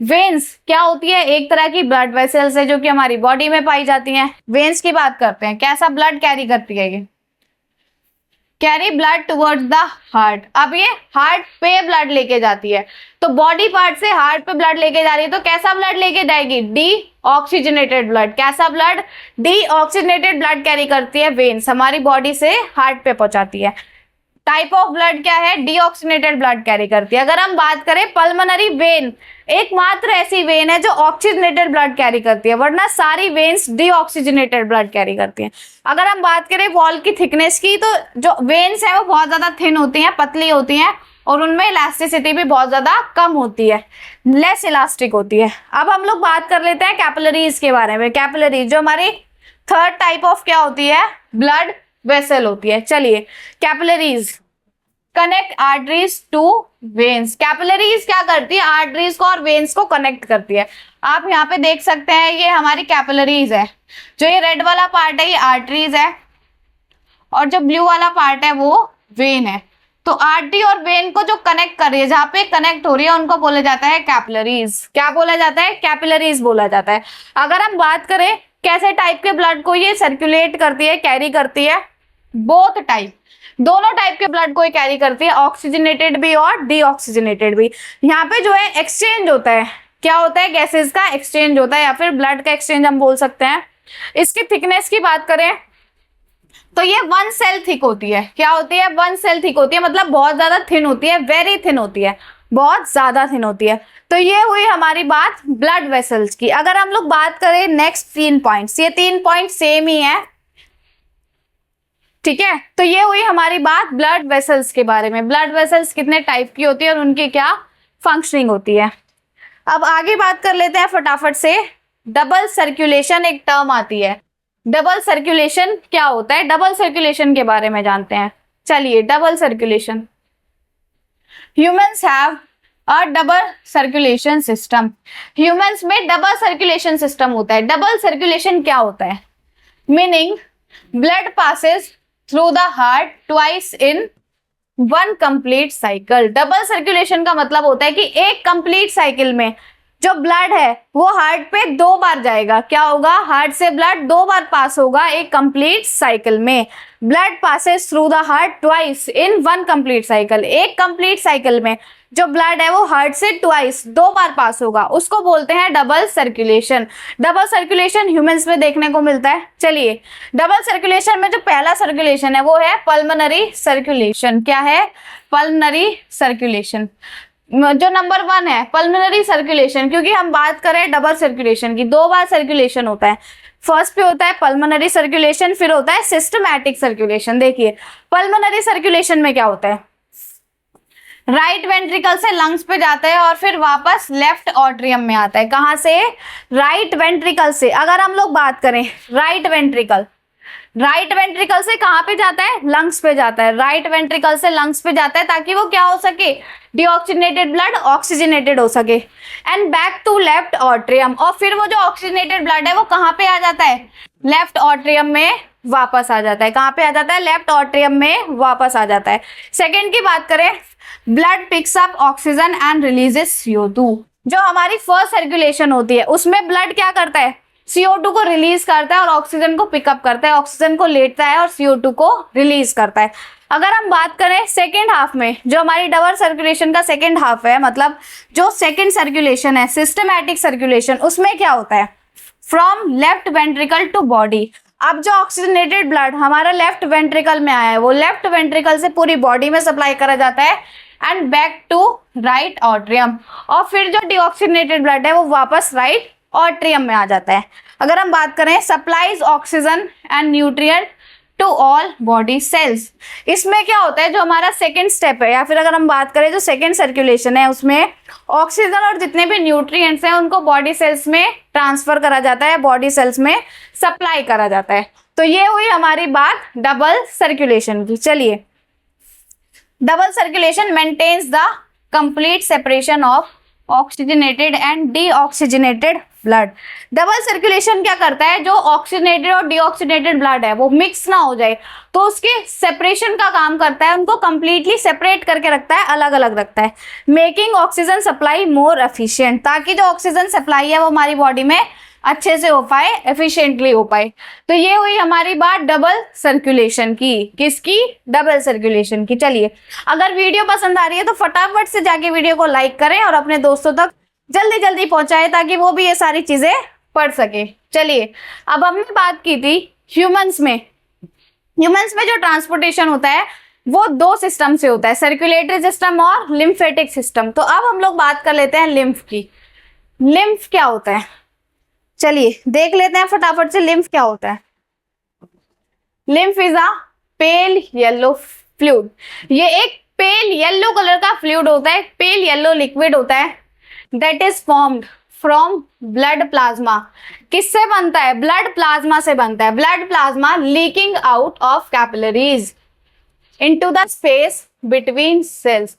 वेन्स क्या होती है, एक तरह की ब्लड वेसल्स है जो कि हमारी बॉडी में पाई जाती हैं। वेन्स की बात करते हैं, कैसा ब्लड कैरी करती है, ये carry blood towards the heart. अब ये हार्ट पे ब्लड लेके जाती है, तो बॉडी पार्ट से हार्ट पे ब्लड लेके जा रही है, तो कैसा ब्लड लेके जाएगी, डी ऑक्सीजनेटेड ब्लड। कैसा blood, D oxygenated blood carry करती है वेन्स, हमारी बॉडी से हार्ट पे पहुंचाती है। टाइप ऑफ ब्लड क्या है, डीऑक्सीजनेटेड ब्लड कैरी करती है। अगर हम बात करें पल्मोनरी वेन, एकमात्र ऐसी वेन है जो ऑक्सीजनेटेड ब्लड कैरी करती है, वरना सारी वेन्स डीऑक्सीजनेटेड ब्लड कैरी करती हैं। अगर हम बात करें वॉल की थिकनेस की, तो जो वेन्स है वो बहुत ज्यादा थिन होती हैं, पतली होती हैं, और उनमें इलास्टिसिटी भी बहुत ज्यादा कम होती है, लेस इलास्टिक होती है। अब हम लोग बात कर लेते हैं कैपिलरीज के बारे में। कैपिलरीज जो हमारी थर्ड टाइप ऑफ क्या होती है, ब्लड वेसल होती है। चलिए capillaries connect arteries to veins. Capillaries क्या करती है, आर्टरीज को और वेन्स को कनेक्ट करती है। आप यहाँ पे देख सकते हैं ये हमारी कैपिलरीज है, जो ये रेड वाला पार्ट है ये आर्टरीज है, और जो ब्लू वाला पार्ट है वो वेन है। तो आर्टरी और वेन को जो कनेक्ट कर रही है, जहाँ पे कनेक्ट हो रही है, उनको बोला जाता है कैपिलरीज। क्या बोला जाता है, कैपिलरीज बोला जाता है। अगर हम बात करें कैसे टाइप के ब्लड को ये सर्कुलेट करती है, कैरी करती है, बोथ टाइप, दोनों टाइप के ब्लड को ये कैरी करती है, ऑक्सीजनेटेड भी और डीऑक्सीजनेटेड भी। यहाँ पे जो है एक्सचेंज होता है, क्या होता है, गैसेस का एक्सचेंज होता है या फिर ब्लड का एक्सचेंज हम बोल सकते हैं। इसकी थिकनेस की बात करें तो ये 1 सेल थिक होती है। क्या होती है? 1 सेल थिक होती है, मतलब बहुत ज्यादा थिन होती है, वेरी थिन होती है, बहुत ज्यादा थिन होती है। तो ये हुई हमारी बात ब्लड वेसल्स की। अगर हम लोग बात करें नेक्स्ट 3 पॉइंट्स, ये 3 पॉइंट सेम ही है, ठीक है। तो ये हुई हमारी बात ब्लड वेसल्स के बारे में। ब्लड वेसल्स कितने टाइप की होती है और उनकी क्या फंक्शनिंग होती है। अब आगे बात कर लेते हैं फटाफट से। डबल सर्कुलेशन एक टर्म आती है। डबल सर्कुलेशन क्या होता है? डबल सर्कुलेशन के बारे में जानते हैं। चलिए, double circulation. Humans have a double circulation system. Humans में डबल सर्कुलेशन सिस्टम होता है। डबल सर्कुलेशन क्या होता है? Meaning blood passes through the heart twice in 1 complete cycle. Double circulation का मतलब होता है कि एक कंप्लीट साइकिल में जो ब्लड है वो हार्ट पे 2 बार जाएगा। क्या होगा? हार्ट से ब्लड 2 बार पास होगा एक कंप्लीट साइकिल में। Blood passes through the heart twice in 1 complete cycle. एक कंप्लीट साइकिल में जो ब्लड है वो हार्ट से ट्वाइस 2 बार पास होगा, उसको बोलते हैं double circulation. Double circulation humans में देखने को मिलता है। चलिए, डबल सर्कुलेशन में जो पहला सर्कुलेशन है वो है पल्मोनरी सर्कुलेशन। क्या है? Pulmonary circulation. जो नंबर 1 है पल्मोनरी सर्कुलेशन, क्योंकि हम बात करें डबल सर्कुलेशन की, 2 बार सर्कुलेशन होता है। फर्स्ट पे होता है पल्मोनरी सर्कुलेशन, फिर होता है सिस्टमैटिक सर्कुलेशन। देखिए, पल्मोनरी सर्कुलेशन में क्या होता है? राइट वेंट्रिकल से लंग्स पे जाता है और फिर वापस लेफ्ट ऑट्रियम में आता है। कहां से? राइट वेंट्रिकल से। अगर हम लोग बात करें राइट वेंट्रिकल से कहां पे जाता है? लंग्स पे जाता है। राइट वेंट्रिकल से लंग्स पे जाता है ताकि वो क्या हो सके? डीऑक्सीजनेटेड ब्लड ऑक्सीजनेटेड हो सके। And back to left atrium, और फिर वो जो ऑक्सीजनेटेड ब्लड है वो कहां पे आ जाता है? लेफ्ट ऑट्रियम में वापस आ जाता है। कहां पे आ जाता है? लेफ्ट ऑट्रियम में वापस आ जाता है। सेकेंड की बात करें, blood picks up oxygen and releases CO2। जो हमारी फर्स्ट सर्कुलेशन होती है उसमें ब्लड क्या करता है? CO2 को रिलीज करता है और ऑक्सीजन को पिकअप करता है, ऑक्सीजन को लेता है और CO2 को रिलीज करता है। अगर हम बात करें सेकेंड हाफ में, जो हमारी डबल सर्कुलेशन का सेकेंड हाफ है, मतलब जो सेकेंड सर्कुलेशन है सिस्टमैटिक सर्कुलेशन, उसमें क्या होता है? From left ventricle to body. अब जो ऑक्सीजनेटेड ब्लड हमारा लेफ्ट वेंट्रिकल में आया है वो लेफ्ट वेंट्रिकल से पूरी बॉडी में सप्लाई करा जाता है and back to right atrium, और फिर जो डीऑक्सीजनेटेड ब्लड है वो वापस राइट ऑट्रियम में आ जाता है। अगर हम बात करें supplies oxygen and nutrient to all body cells, इसमें क्या होता है? जो हमारा सेकेंड स्टेप है, या फिर अगर हम बात करें जो सेकेंड सर्कुलेशन है, उसमें ऑक्सीजन और जितने भी न्यूट्रिएंट्स हैं उनको बॉडी सेल्स में ट्रांसफर करा जाता है, बॉडी सेल्स में सप्लाई करा जाता है। तो ये हुई हमारी बात डबल सर्कुलेशन की। चलिए, double circulation maintains the complete separation of oxygenated and deoxygenated blood. Double circulation क्या करता है? जो ऑक्सीजनेटेड और डीऑक्सीजनेटेड ब्लड है वो मिक्स ना हो जाए, तो उसके सेपरेशन का काम करता है, उनको कंप्लीटली सेपरेट करके रखता है, अलग अलग रखता है, making oxygen supply more efficient, ताकि जो ऑक्सीजन सप्लाई है वो हमारी बॉडी में अच्छे से हो पाए, एफिशिएंटली हो पाए। तो ये हुई हमारी बात डबल सर्कुलेशन की। किसकी? डबल सर्कुलेशन की। चलिए, अगर वीडियो पसंद आ रही है तो फटाफट से जाके वीडियो को लाइक करें और अपने दोस्तों तक जल्दी जल्दी पहुंचाएं ताकि वो भी ये सारी चीजें पढ़ सके। चलिए, अब हमने बात की थी ह्यूमंस में जो ट्रांसपोर्टेशन होता है वो 2 सिस्टम से होता है, सर्कुलेटरी सिस्टम और लिम्फेटिक सिस्टम। तो अब हम लोग बात कर लेते हैं लिम्फ की। लिम्फ क्या होता है? चलिए देख लेते हैं फटाफट से लिम्फ क्या होता है। Lymph is a pale yellow fluid. ये एक पेल येलो कलर का फ्लूइड होता है, पेल येलो लिक्विड होता है, that is formed from blood plasma. किससे बनता है? ब्लड प्लाज्मा से बनता है। Blood plasma leaking out of capillaries into the space between cells.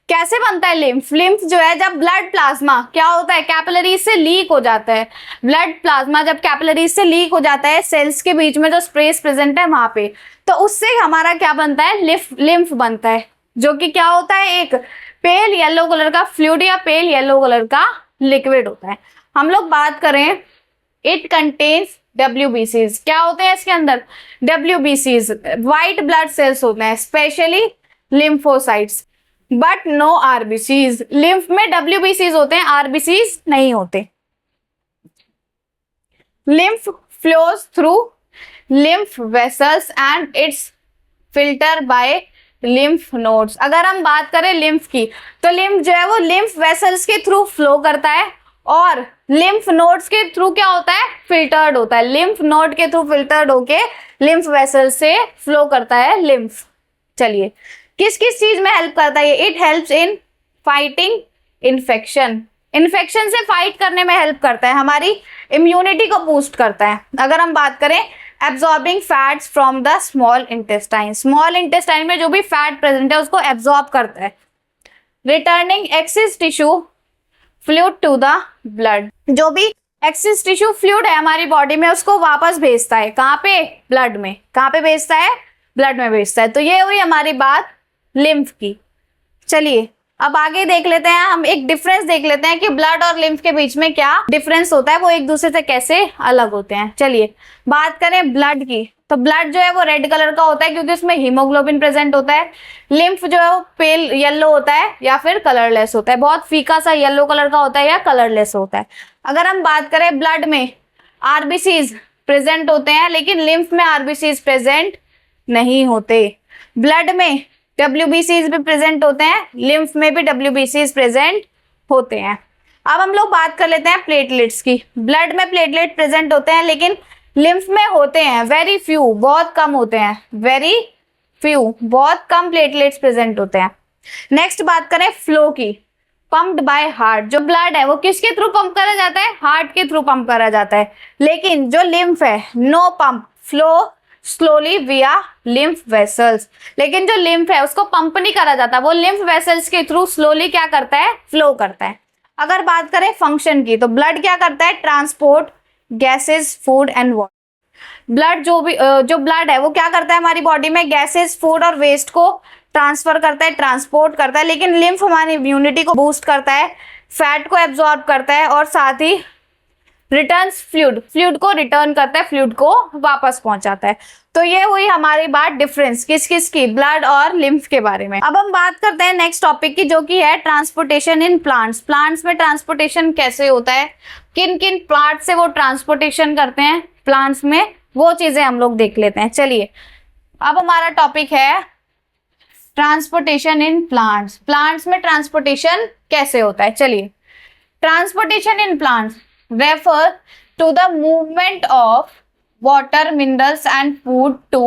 कैसे बनता है लिम्फ? लिम्फ जो है, जब ब्लड प्लाज्मा क्या होता है? कैपिलरीज से लीक हो जाता है। ब्लड प्लाज्मा जब कैपिलरीज से लीक हो जाता है, सेल्स के बीच में जो स्पेस प्रेजेंट है वहां पे, तो उससे हमारा क्या बनता है? लिम्फ बनता है, जो कि क्या होता है? एक पेल येलो कलर का फ्लूइड या पेल येलो कलर का लिक्विड होता है। हम लोग बात करें, इट कंटेन्स WBCs। क्या होते हैं इसके अंदर? WBCs व्हाइट ब्लड सेल्स होते हैं, specially lymphocytes, but no RBCs। Lymph में WBCs होते हैं, RBCs नहीं होते। Lymph flows through lymph vessels and its filter by lymph nodes। अगर हम बात करें lymph की, तो lymph जो है वो lymph vessels के थ्रू फ्लो करता है और lymph nodes के थ्रू क्या होता है, फिल्टर्ड होता है। lymph node के थ्रू फिल्टर्ड होके lymph vessels से फ्लो करता है lymph। चलिए, किस किस चीज में हेल्प करता है ये? It helps in fighting infection, infection से फाइट करने में हेल्प करता है, हमारी इम्यूनिटी को बूस्ट करता है। अगर हम बात करें absorbing fats from the small intestine, small intestine में जो भी फैट प्रेजेंट है उसको एब्जॉर्ब करता है। Returning excess tissue fluid to the blood, जो भी एक्सेस टिश्यू फ्लूइड है हमारी बॉडी में उसको वापस भेजता है, कहाँ पे? ब्लड में। कहाँ पे भेजता है? ब्लड में भेजता है। तो ये हुई हमारी बात लिम्फ की। चलिए अब आगे देख लेते हैं, हम एक डिफरेंस देख लेते हैं कि ब्लड और लिम्फ के बीच में क्या डिफरेंस होता है, वो एक दूसरे से कैसे अलग होते हैं। चलिए बात करें ब्लड की, तो ब्लड जो है वो रेड कलर का होता है क्योंकि उसमें हीमोग्लोबिन प्रेजेंट होता है। लिम्फ जो है वो पेल येलो होता है या फिर कलरलेस होता है, बहुत फीका सा येलो कलर का होता है या कलरलेस होता है। अगर हम बात करें ब्लड में आरबीसीज प्रेजेंट होते हैं लेकिन लिम्फ में आरबीसीज प्रेजेंट नहीं होते। ब्लड में डब्ल्यूबीसीज भी प्रेजेंट होते हैं, लिम्फ में भी डब्ल्यूबीसीज प्रेजेंट होते हैं। अब हम लोग बात कर लेते हैं प्लेटलेट्स की। ब्लड में प्लेटलेट प्रेजेंट होते हैं लेकिन लिम्फ में होते हैं वेरी फ्यू, बहुत कम होते हैं, वेरी फ्यू, बहुत कम प्लेटलेट्स प्रेजेंट होते हैं। नेक्स्ट बात करें फ्लो की, पंप्ड बाय हार्ट, जो ब्लड है वो किसके थ्रू पंप करा जाता है? हार्ट के थ्रू पंप करा जाता है। लेकिन जो लिम्फ है नो पंप, फ्लो स्लोली विया लिम्फ वेसल्स। लेकिन जो लिम्फ है उसको पंप नहीं करा जाता, वो लिम्फ वेसल्स के थ्रू स्लोली क्या करता है? फ्लो करता है। अगर बात करें फंक्शन की, तो ब्लड क्या करता है? Transport gases, food and water. Blood जो ब्लड है वो क्या करता है हमारी बॉडी में? गैसेस, फूड और वेस्ट को ट्रांसफर करता है, ट्रांसपोर्ट करता है। लेकिन लिम्फ हमारी इम्यूनिटी को बूस्ट करता है, फैट को एब्जॉर्ब करता है और साथ ही रिटर्न्स फ्लूइड को रिटर्न करता है, फ्लूइड को वापस पहुंचाता है। तो ये हुई हमारी बात डिफरेंस किस किस की? ब्लड और लिम्फ के बारे में। अब हम बात करते हैं नेक्स्ट टॉपिक की, जो कि है ट्रांसपोर्टेशन इन प्लांट्स। प्लांट्स में ट्रांसपोर्टेशन कैसे होता है, किन किन पार्ट से वो ट्रांसपोर्टेशन करते हैं प्लांट्स में, वो चीजें हम लोग देख लेते हैं। चलिए अब हमारा टॉपिक है ट्रांसपोर्टेशन इन प्लांट्स। प्लांट्स में ट्रांसपोर्टेशन कैसे होता है? चलिए, transportation in plants refer to the movement of water, minerals and food to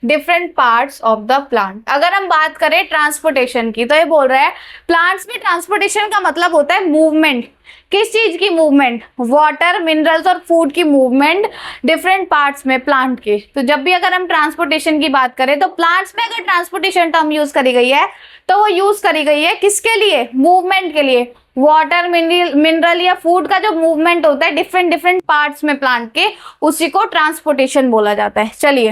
different parts of the plant। अगर हम बात करें ट्रांसपोर्टेशन की, तो ये बोल रहा है प्लांट्स में ट्रांसपोर्टेशन का मतलब होता है मूवमेंट। किस चीज की मूवमेंट? वाटर, मिनरल्स और फूड की मूवमेंट डिफरेंट पार्ट्स में प्लांट के। तो जब भी अगर हम ट्रांसपोर्टेशन की बात करें, तो प्लांट्स में अगर ट्रांसपोर्टेशन टर्म यूज करी गई है तो वो यूज करी गई है किसके लिए? मूवमेंट के लिए। वाटर, मिनरल या फूड का जो मूवमेंट होता है डिफरेंट पार्ट्स में प्लांट के, उसी को ट्रांसपोर्टेशन बोला जाता है। चलिए,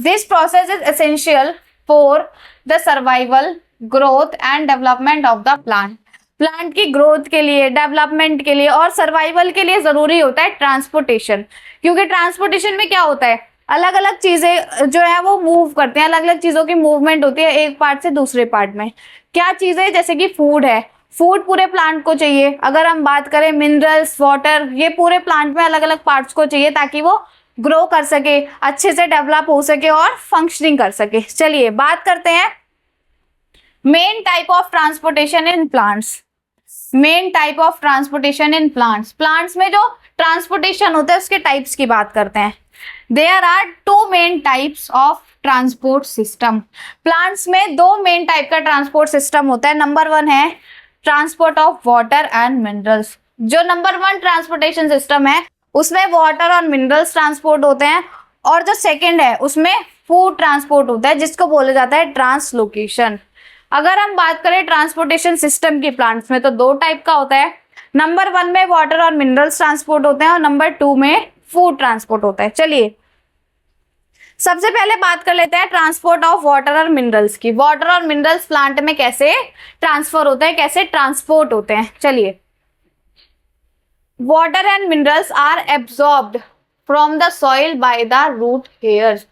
this process is essential for the survival, growth and development of the plant. Plant की ग्रोथ के लिए, डेवलपमेंट के लिए और सर्वाइवल के लिए जरूरी होता है ट्रांसपोर्टेशन। क्योंकि ट्रांसपोर्टेशन में क्या होता है, अलग अलग चीजें जो है वो मूव करते हैं, अलग अलग चीजों की मूवमेंट होती है एक पार्ट से दूसरे पार्ट में। क्या चीजें? जैसे कि फूड है, फूड पूरे प्लांट को चाहिए। अगर हम बात करें मिनरल्स, वाटर, ये पूरे प्लांट में अलग अलग पार्ट्स को चाहिए ताकि वो ग्रो कर सके, अच्छे से डेवलप हो सके और फंक्शनिंग कर सके। चलिए बात करते हैं main type of transportation in plants. Main type of transportation in plants, plants में जो ट्रांसपोर्टेशन होता है उसके टाइप्स की बात करते हैं। There are two main types of transport system. Plants में दो मेन टाइप का ट्रांसपोर्ट सिस्टम होता है। नंबर वन है transport of water and minerals. जो नंबर वन ट्रांसपोर्टेशन सिस्टम है उसमें वाटर और मिनरल्स ट्रांसपोर्ट होते हैं, और जो सेकंड है उसमें फूड ट्रांसपोर्ट होता है जिसको बोला जाता है ट्रांसलोकेशन। अगर हम बात करें ट्रांसपोर्टेशन सिस्टम की प्लांट्स में, तो दो टाइप का होता है। नंबर वन में वाटर और मिनरल्स ट्रांसपोर्ट होते हैं और नंबर टू में फूड ट्रांसपोर्ट होता है। चलिए सबसे पहले बात कर लेते हैं ट्रांसपोर्ट ऑफ वाटर और मिनरल्स की। वाटर और मिनरल्स प्लांट में कैसे ट्रांसफर होते हैं, कैसे ट्रांसपोर्ट होते हैं। चलिए, water and minerals are absorbed from the soil by the root hairs.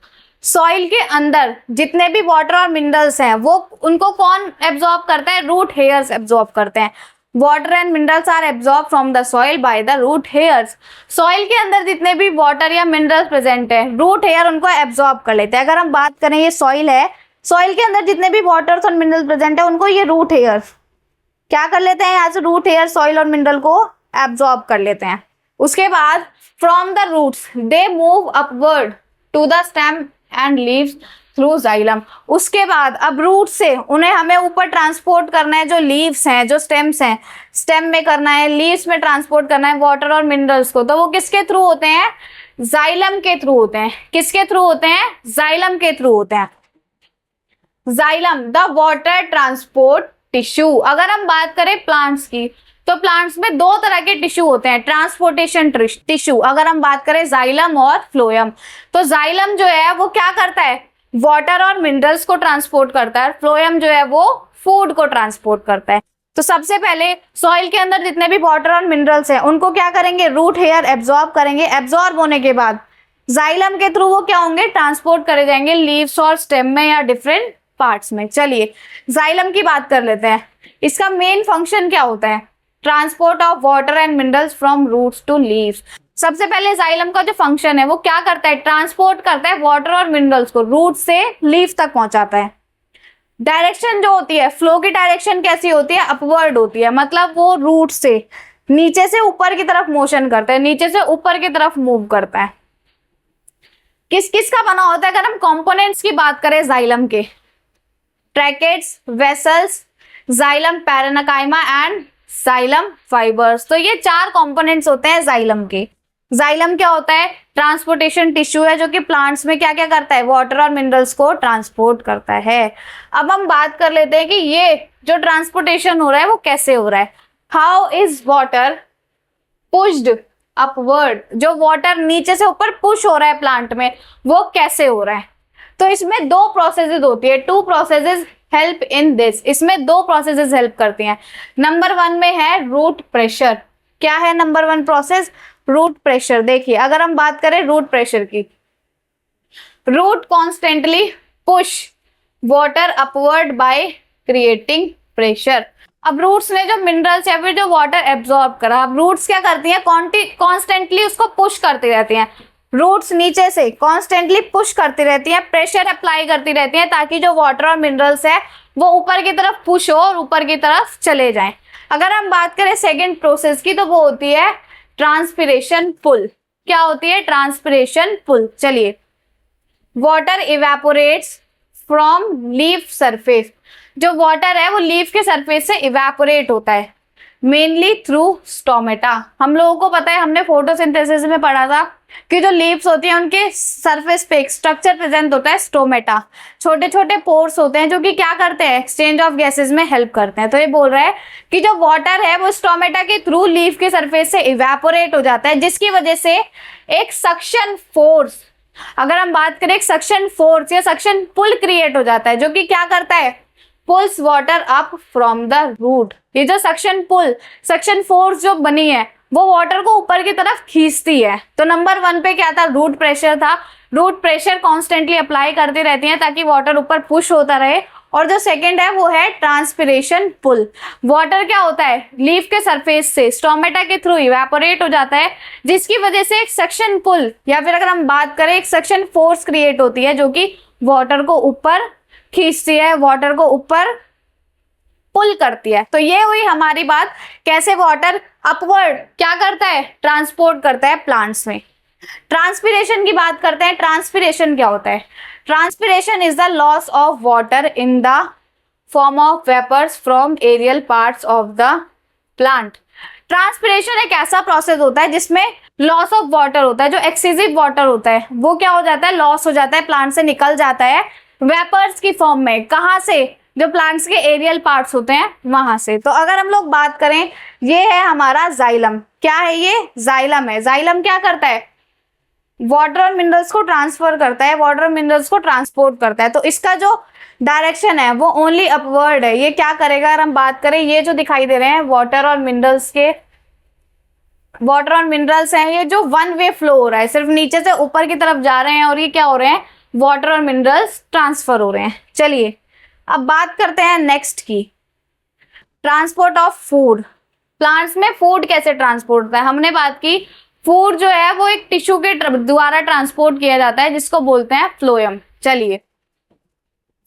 Soil के अंदर जितने भी वाटर और मिनरल्स हैं वो उनको कौन एब्जॉर्ब करता है? रूट हेयर्स एब्जॉर्ब करते हैं। Water and minerals are absorb from the soil by the root hairs. Soil के अंदर जितने भी वाटर या मिनरल्स प्रेजेंट है, रूट हेयर उनको एब्जॉर्ब कर लेते हैं। अगर हम बात करें ये सॉइल है, सॉइल के अंदर जितने भी वाटर्स और मिनरल्स प्रेजेंट है उनको ये रूट हेयर्स क्या कर लेते हैं, यहाँ से रूट हेयर सॉइल और मिनरल को एब्जॉर्ब कर लेते हैं। उसके बाद from the roots they move upward to the stem and leaves through xylem. उसके बाद अब रूट से उन्हें हमें ऊपर ट्रांसपोर्ट करना है, जो लीव्स हैं, जो स्टेम्स हैं, स्टेम में करना है, लीव्स में ट्रांसपोर्ट करना है वाटर और मिनरल्स को। तो वो किसके थ्रू होते हैं, जाइलम के थ्रू होते हैं। किसके थ्रू होते हैं, जाइलम के थ्रू होते हैं। Xylem the water transport tissue. अगर हम बात करें प्लांट्स की, तो प्लांट्स में दो तरह के टिश्यू होते हैं, ट्रांसपोर्टेशन टिश्यू। अगर हम बात करें जाइलम और फ्लोएम, तो जाइलम जो है वो क्या करता है, वाटर और मिनरल्स को ट्रांसपोर्ट करता है। फ्लोएम जो है वो फूड को ट्रांसपोर्ट करता है। तो सबसे पहले सॉइल के अंदर जितने भी वाटर और मिनरल्स हैं उनको क्या करेंगे, रूट हेयर एब्जॉर्ब करेंगे। एब्जॉर्ब होने के बाद जाइलम के थ्रू वो क्या होंगे, ट्रांसपोर्ट करे जाएंगे लीव्स और स्टेम में या डिफरेंट पार्ट्स में। चलिए जाइलम की बात कर लेते हैं। इसका मेन फंक्शन क्या होता है, transport of water and minerals from roots to leaves. सबसे पहले जाइलम का जो फंक्शन है वो क्या करता है, ट्रांसपोर्ट करता है वाटर और मिनरल्स को रूट से लीव तक पहुंचाता है। डायरेक्शन जो होती है, फ्लो की डायरेक्शन कैसी होती है, अपवर्ड होती है। मतलब वो रूट से नीचे से ऊपर की तरफ मोशन करता है, नीचे से ऊपर की तरफ मूव करता है। किस किस का बना होता है, अगर हम कंपोनेंट्स की बात करें जाइलम के, tracheids, vessels, xylem parenchyma and xylem fibres. तो ये चार कंपोनेंट्स होते हैं जाइलम के। जाइलम क्या होता है, ट्रांसपोर्टेशन टिश्यू है जो कि प्लांट्स में क्या क्या करता है, वाटर और मिनरल्स को ट्रांसपोर्ट करता है। अब हम बात कर लेते हैं कि ये जो ट्रांसपोर्टेशन हो रहा है वो कैसे हो रहा है। How is water pushed upward, जो वाटर नीचे से ऊपर पुश हो रहा है प्लांट में, वो कैसे हो रहा है। तो इसमें दो प्रोसेसेस होती है, two processes help in this. इसमें दो प्रोसेसेस हेल्प करती हैं। नंबर 1 में है रूट प्रेशर। क्या है नंबर 1 प्रोसेस, रूट प्रेशर। देखिए अगर हम बात करें रूट प्रेशर की, root constantly push water upward by creating pressure. अब रूट्स ने जो मिनरल्स या फिर जो वाटर एब्जॉर्ब करा, अब रूट्स क्या करती हैं, कॉन्स्टेंटली उसको पुश करती रहती हैं। रूट्स नीचे से कॉन्स्टेंटली पुश करती रहती हैं, प्रेशर अप्लाई करती रहती हैं, ताकि जो वाटर और मिनरल्स है वो ऊपर की तरफ पुश हो और ऊपर की तरफ चले जाएं। अगर हम बात करें सेकंड प्रोसेस की, तो वो होती है ट्रांसपिरेशन पुल। क्या होती है, ट्रांसपिरेशन पुल। चलिए, water evaporates from leaf surface. जो वाटर है वो लीफ के सरफेस से इवेपोरेट होता है, मेनली थ्रू स्टोमेटा। हम लोगों को पता है, हमने फोटोसिंथेसिस में पढ़ा था कि जो लीव्स होती हैं उनके सरफेस पे एक स्ट्रक्चर प्रेजेंट होता है, स्टोमेटा। छोटे छोटे पोर्स होते हैं जो कि क्या करते हैं, एक्सचेंज ऑफ गैसेस में हेल्प करते हैं। तो ये बोल रहा है कि जो वाटर है वो स्टोमेटा के थ्रू लीफ के सरफेस से इवेपोरेट हो जाता है, जिसकी वजह से एक सक्शन फोर्स, अगर हम बात करें एक सक्शन फोर्स या सक्शन पुल क्रिएट हो जाता है, जो कि क्या करता है, pulls water up from the root. ये जो सक्शन पुल, सक्शन फोर्स जो बनी है वो वाटर को ऊपर की तरफ खींचती है। तो नंबर 1 पे क्या था, रूट प्रेशर था। रूट प्रेशर कॉन्स्टेंटली अप्लाई करती रहती है ताकि वाटर ऊपर पुश होता रहे। और जो सेकंड है वो है ट्रांसपिरेशन पुल। वाटर क्या होता है, लीफ के सरफेस से स्टोमेटा के थ्रू इवेपोरेट हो जाता है, जिसकी वजह से एक सक्शन पुल या फिर अगर हम बात करें एक सक्शन फोर्स क्रिएट होती है, जो कि वाटर को ऊपर खींचती है, वाटर को ऊपर पुल करती है। तो ये हुई हमारी बात, कैसे वाटर अपवर्ड क्या करता है, ट्रांसपोर्ट करता है प्लांट्स में। ट्रांसपिरेशन की बात करते हैं। ट्रांसपिरेशन क्या होता है, transpiration is the loss of water in the form of vapours from aerial parts of the plant. Transpiration एक ऐसा प्रोसेस होता है जिसमें लॉस ऑफ वाटर होता है, जो एक्सेसिव वाटर होता है वो क्या हो जाता है, लॉस हो जाता है, प्लांट से निकल जाता है वेपर्स की फॉर्म में। कहाँ से, जो प्लांट्स के एरियल पार्ट्स होते हैं वहां से। तो अगर हम लोग बात करें, ये है हमारा जाइलम। क्या है ये, जाइलम है। जाइलम क्या करता है, वाटर और मिनरल्स को ट्रांसफर करता है, वाटर और मिनरल्स को ट्रांसपोर्ट करता है। तो इसका जो डायरेक्शन है वो ओनली अपवर्ड है। ये क्या करेगा, अगर हम बात करें, ये जो दिखाई दे रहे हैं वाटर और मिनरल्स के, वाटर और मिनरल्स हैं, ये जो वन वे फ्लो हो रहा है, सिर्फ नीचे से ऊपर की तरफ जा रहे हैं और ये क्या हो रहे हैं, वाटर और मिनरल्स ट्रांसफर हो रहे हैं। चलिए अब बात करते हैं नेक्स्ट की, ट्रांसपोर्ट ऑफ फूड। प्लांट्स में फूड कैसे ट्रांसपोर्ट होता है, हमने बात की फूड जो है वो एक टिश्यू के द्वारा ट्रांसपोर्ट किया जाता है जिसको बोलते हैं फ्लोएम। चलिए,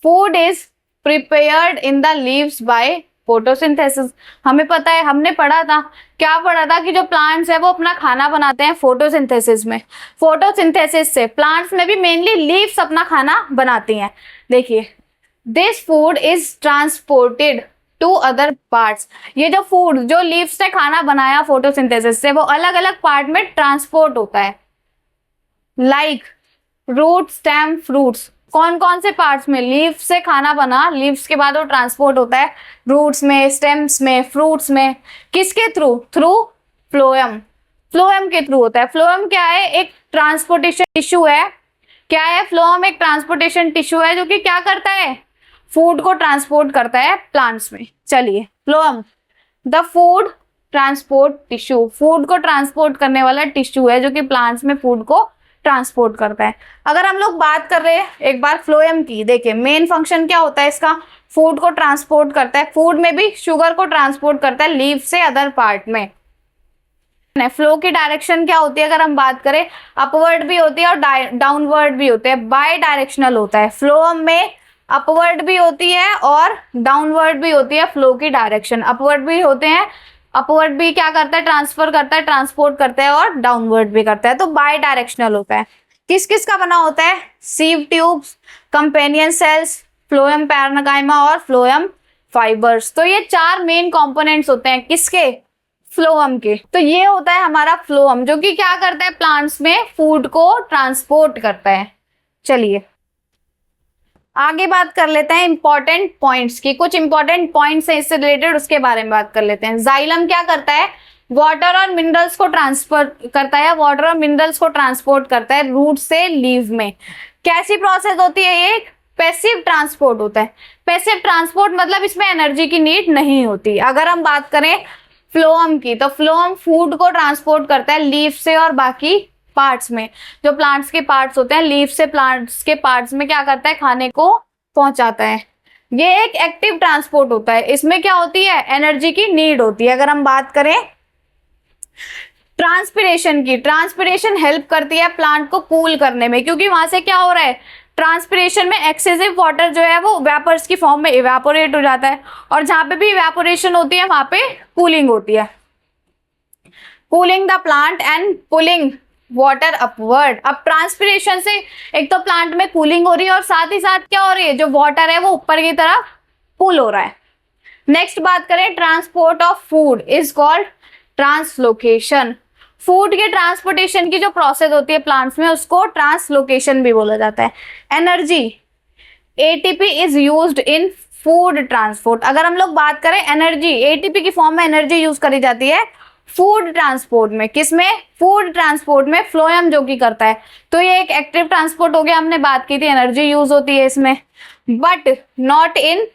food is prepared in the leaves by photosynthesis. हमें पता है, हमने पढ़ा था, क्या पढ़ा था कि जो प्लांट्स है वो अपना खाना बनाते हैं फोटोसिंथेसिस में। फोटोसिंथेसिस से प्लांट्स में भी मेनली लीव्स अपना खाना बनाती हैं। देखिए, this food is transported to other parts. ये जो फूड जो लीव्स ने खाना बनाया फोटोसिंथेसिस से वो अलग अलग पार्ट में ट्रांसपोर्ट होता है। Like root, stem, fruits. कौन कौन से पार्ट्स में लीफ से खाना बना, लीव्स के बाद वो ट्रांसपोर्ट होता है रूट्स में, स्टेम्स में, फ्रूट्स में। किसके थ्रू? Through phloem. फ्लोएम के थ्रू होता है। फ्लोएम क्या है? एक ट्रांसपोर्टेशन टिश्यू है। क्या है फ्लोएम? एक ट्रांसपोर्टेशन टिश्यू है जो कि क्या करता है? फूड को ट्रांसपोर्ट करता है प्लांट्स में। चलिए, phloem the food transport tissue, food को ट्रांसपोर्ट करने वाला टिश्यू है जो कि प्लांट्स में फूड को ट्रांसपोर्ट करता है। अगर हम लोग बात कर रहे हैं एक बार फ्लोएम की, देखिए मेन फंक्शन क्या होता है इसका? फूड को ट्रांसपोर्ट करता है। फूड में भी शुगर को ट्रांसपोर्ट करता है लीफ से अदर पार्ट में। फ्लो की डायरेक्शन क्या होती है अगर हम बात करें? अपवर्ड भी होती है और डाउनवर्ड भी होते हैं, बाय डायरेक्शनल होता है। फ्लोएम में अपवर्ड भी होती है और डाउनवर्ड भी होती है फ्लो की डायरेक्शन। अपवर्ड भी होते हैं, अपवर्ड भी क्या करता है? ट्रांसफर करता है, ट्रांसपोर्ट करता है, और डाउनवर्ड भी करता है। तो बाय डायरेक्शनल होता है। किस किस का बना होता है? Sieve tubes, companion cells, phloem parenchyma और फ्लोएम फाइबर्स। तो ये चार मेन कंपोनेंट्स होते हैं किसके? फ्लोएम के। तो ये होता है हमारा फ्लोएम जो कि क्या करता है? प्लांट्स में फूड को ट्रांसपोर्ट करता है। चलिए आगे बात कर लेते हैं इंपॉर्टेंट पॉइंट्स की। कुछ इंपॉर्टेंट पॉइंट्स हैं इससे रिलेटेड, उसके बारे में बात कर लेते हैं। जाइलम क्या करता है? वाटर और मिनरल्स को ट्रांसफर करता है, वाटर और मिनरल्स को ट्रांसपोर्ट करता है रूट से लीव में। कैसी प्रोसेस होती है? एक पैसिव ट्रांसपोर्ट होता है। पैसिव ट्रांसपोर्ट मतलब इसमें एनर्जी की नीड नहीं होती। अगर हम बात करें फ्लोएम की, तो फ्लोएम फूड को ट्रांसपोर्ट करता है लीफ से और बाकी पार्ट्स में। जो प्लांट्स के पार्ट्स होते हैं, लीफ से प्लांट्स के पार्ट्स में क्या करता है? खाने को पहुंचाता है। ये एक एक्टिव ट्रांसपोर्ट होता है। इसमें क्या होती है? एनर्जी की नीड होती है। अगर हम बात करें ट्रांसपिरेशन की, ट्रांसपिरेशन हेल्प करती है प्लांट को कूल करने में, क्योंकि वहां से क्या हो रहा है? ट्रांसपिरेशन में एक्सेसिव वाटर जो है वो वेपर्स की फॉर्म में इवेपोरेट हो जाता है, और जहां पे भी इवेपोरेशन होती है वहां पे कूलिंग होती है। Cooling the plant and pulling water upward. अब ट्रांसपिरेशन से एक तो प्लांट में कूलिंग हो रही है और साथ ही साथ क्या हो रही है? जो वाटर है वो ऊपर की तरफ पुल हो रहा है। नेक्स्ट बात करें, transport of food is called translocation. Food के ट्रांसपोर्टेशन की जो प्रोसेस होती है प्लांट्स में उसको ट्रांसलोकेशन भी बोला जाता है। Energy ATP is used in food transport. अगर हम लोग बात करें एनर्जी, एटीपी की फॉर्म में एनर्जी यूज करी जाती है फूड ट्रांसपोर्ट में। किसमें? फूड ट्रांसपोर्ट में फ्लोएम जो कि करता है। तो ये एक एक्टिव ट्रांसपोर्ट हो गया, हमने बात की थी, एनर्जी यूज होती है इसमें, but not in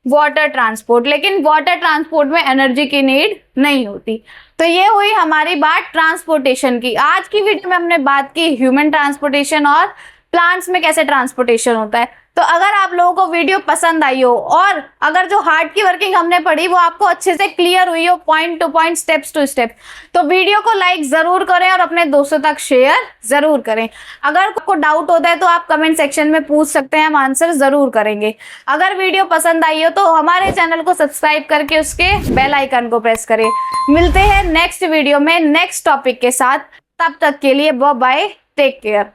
water transport. लेकिन वाटर ट्रांसपोर्ट में एनर्जी की नीड नहीं होती। तो ये हुई हमारी बात ट्रांसपोर्टेशन की। आज की वीडियो में हमने बात की ह्यूमन ट्रांसपोर्टेशन और प्लांट्स में कैसे ट्रांसपोर्टेशन होता है। तो अगर आप लोगों को वीडियो पसंद आई हो और अगर जो हार्ट की वर्किंग हमने पढ़ी वो आपको अच्छे से क्लियर हुई हो point to point, steps to step, तो वीडियो को लाइक जरूर करें और अपने दोस्तों तक शेयर जरूर करें। अगर आपको डाउट होता है तो आप कमेंट सेक्शन में पूछ सकते हैं, हम आंसर जरूर करेंगे। अगर वीडियो पसंद आई हो तो हमारे चैनल को सब्सक्राइब करके उसके बेल आइकन को प्रेस करें। मिलते हैं नेक्स्ट वीडियो में नेक्स्ट टॉपिक के साथ। तब तक के लिए बाय बाय, टेक केयर।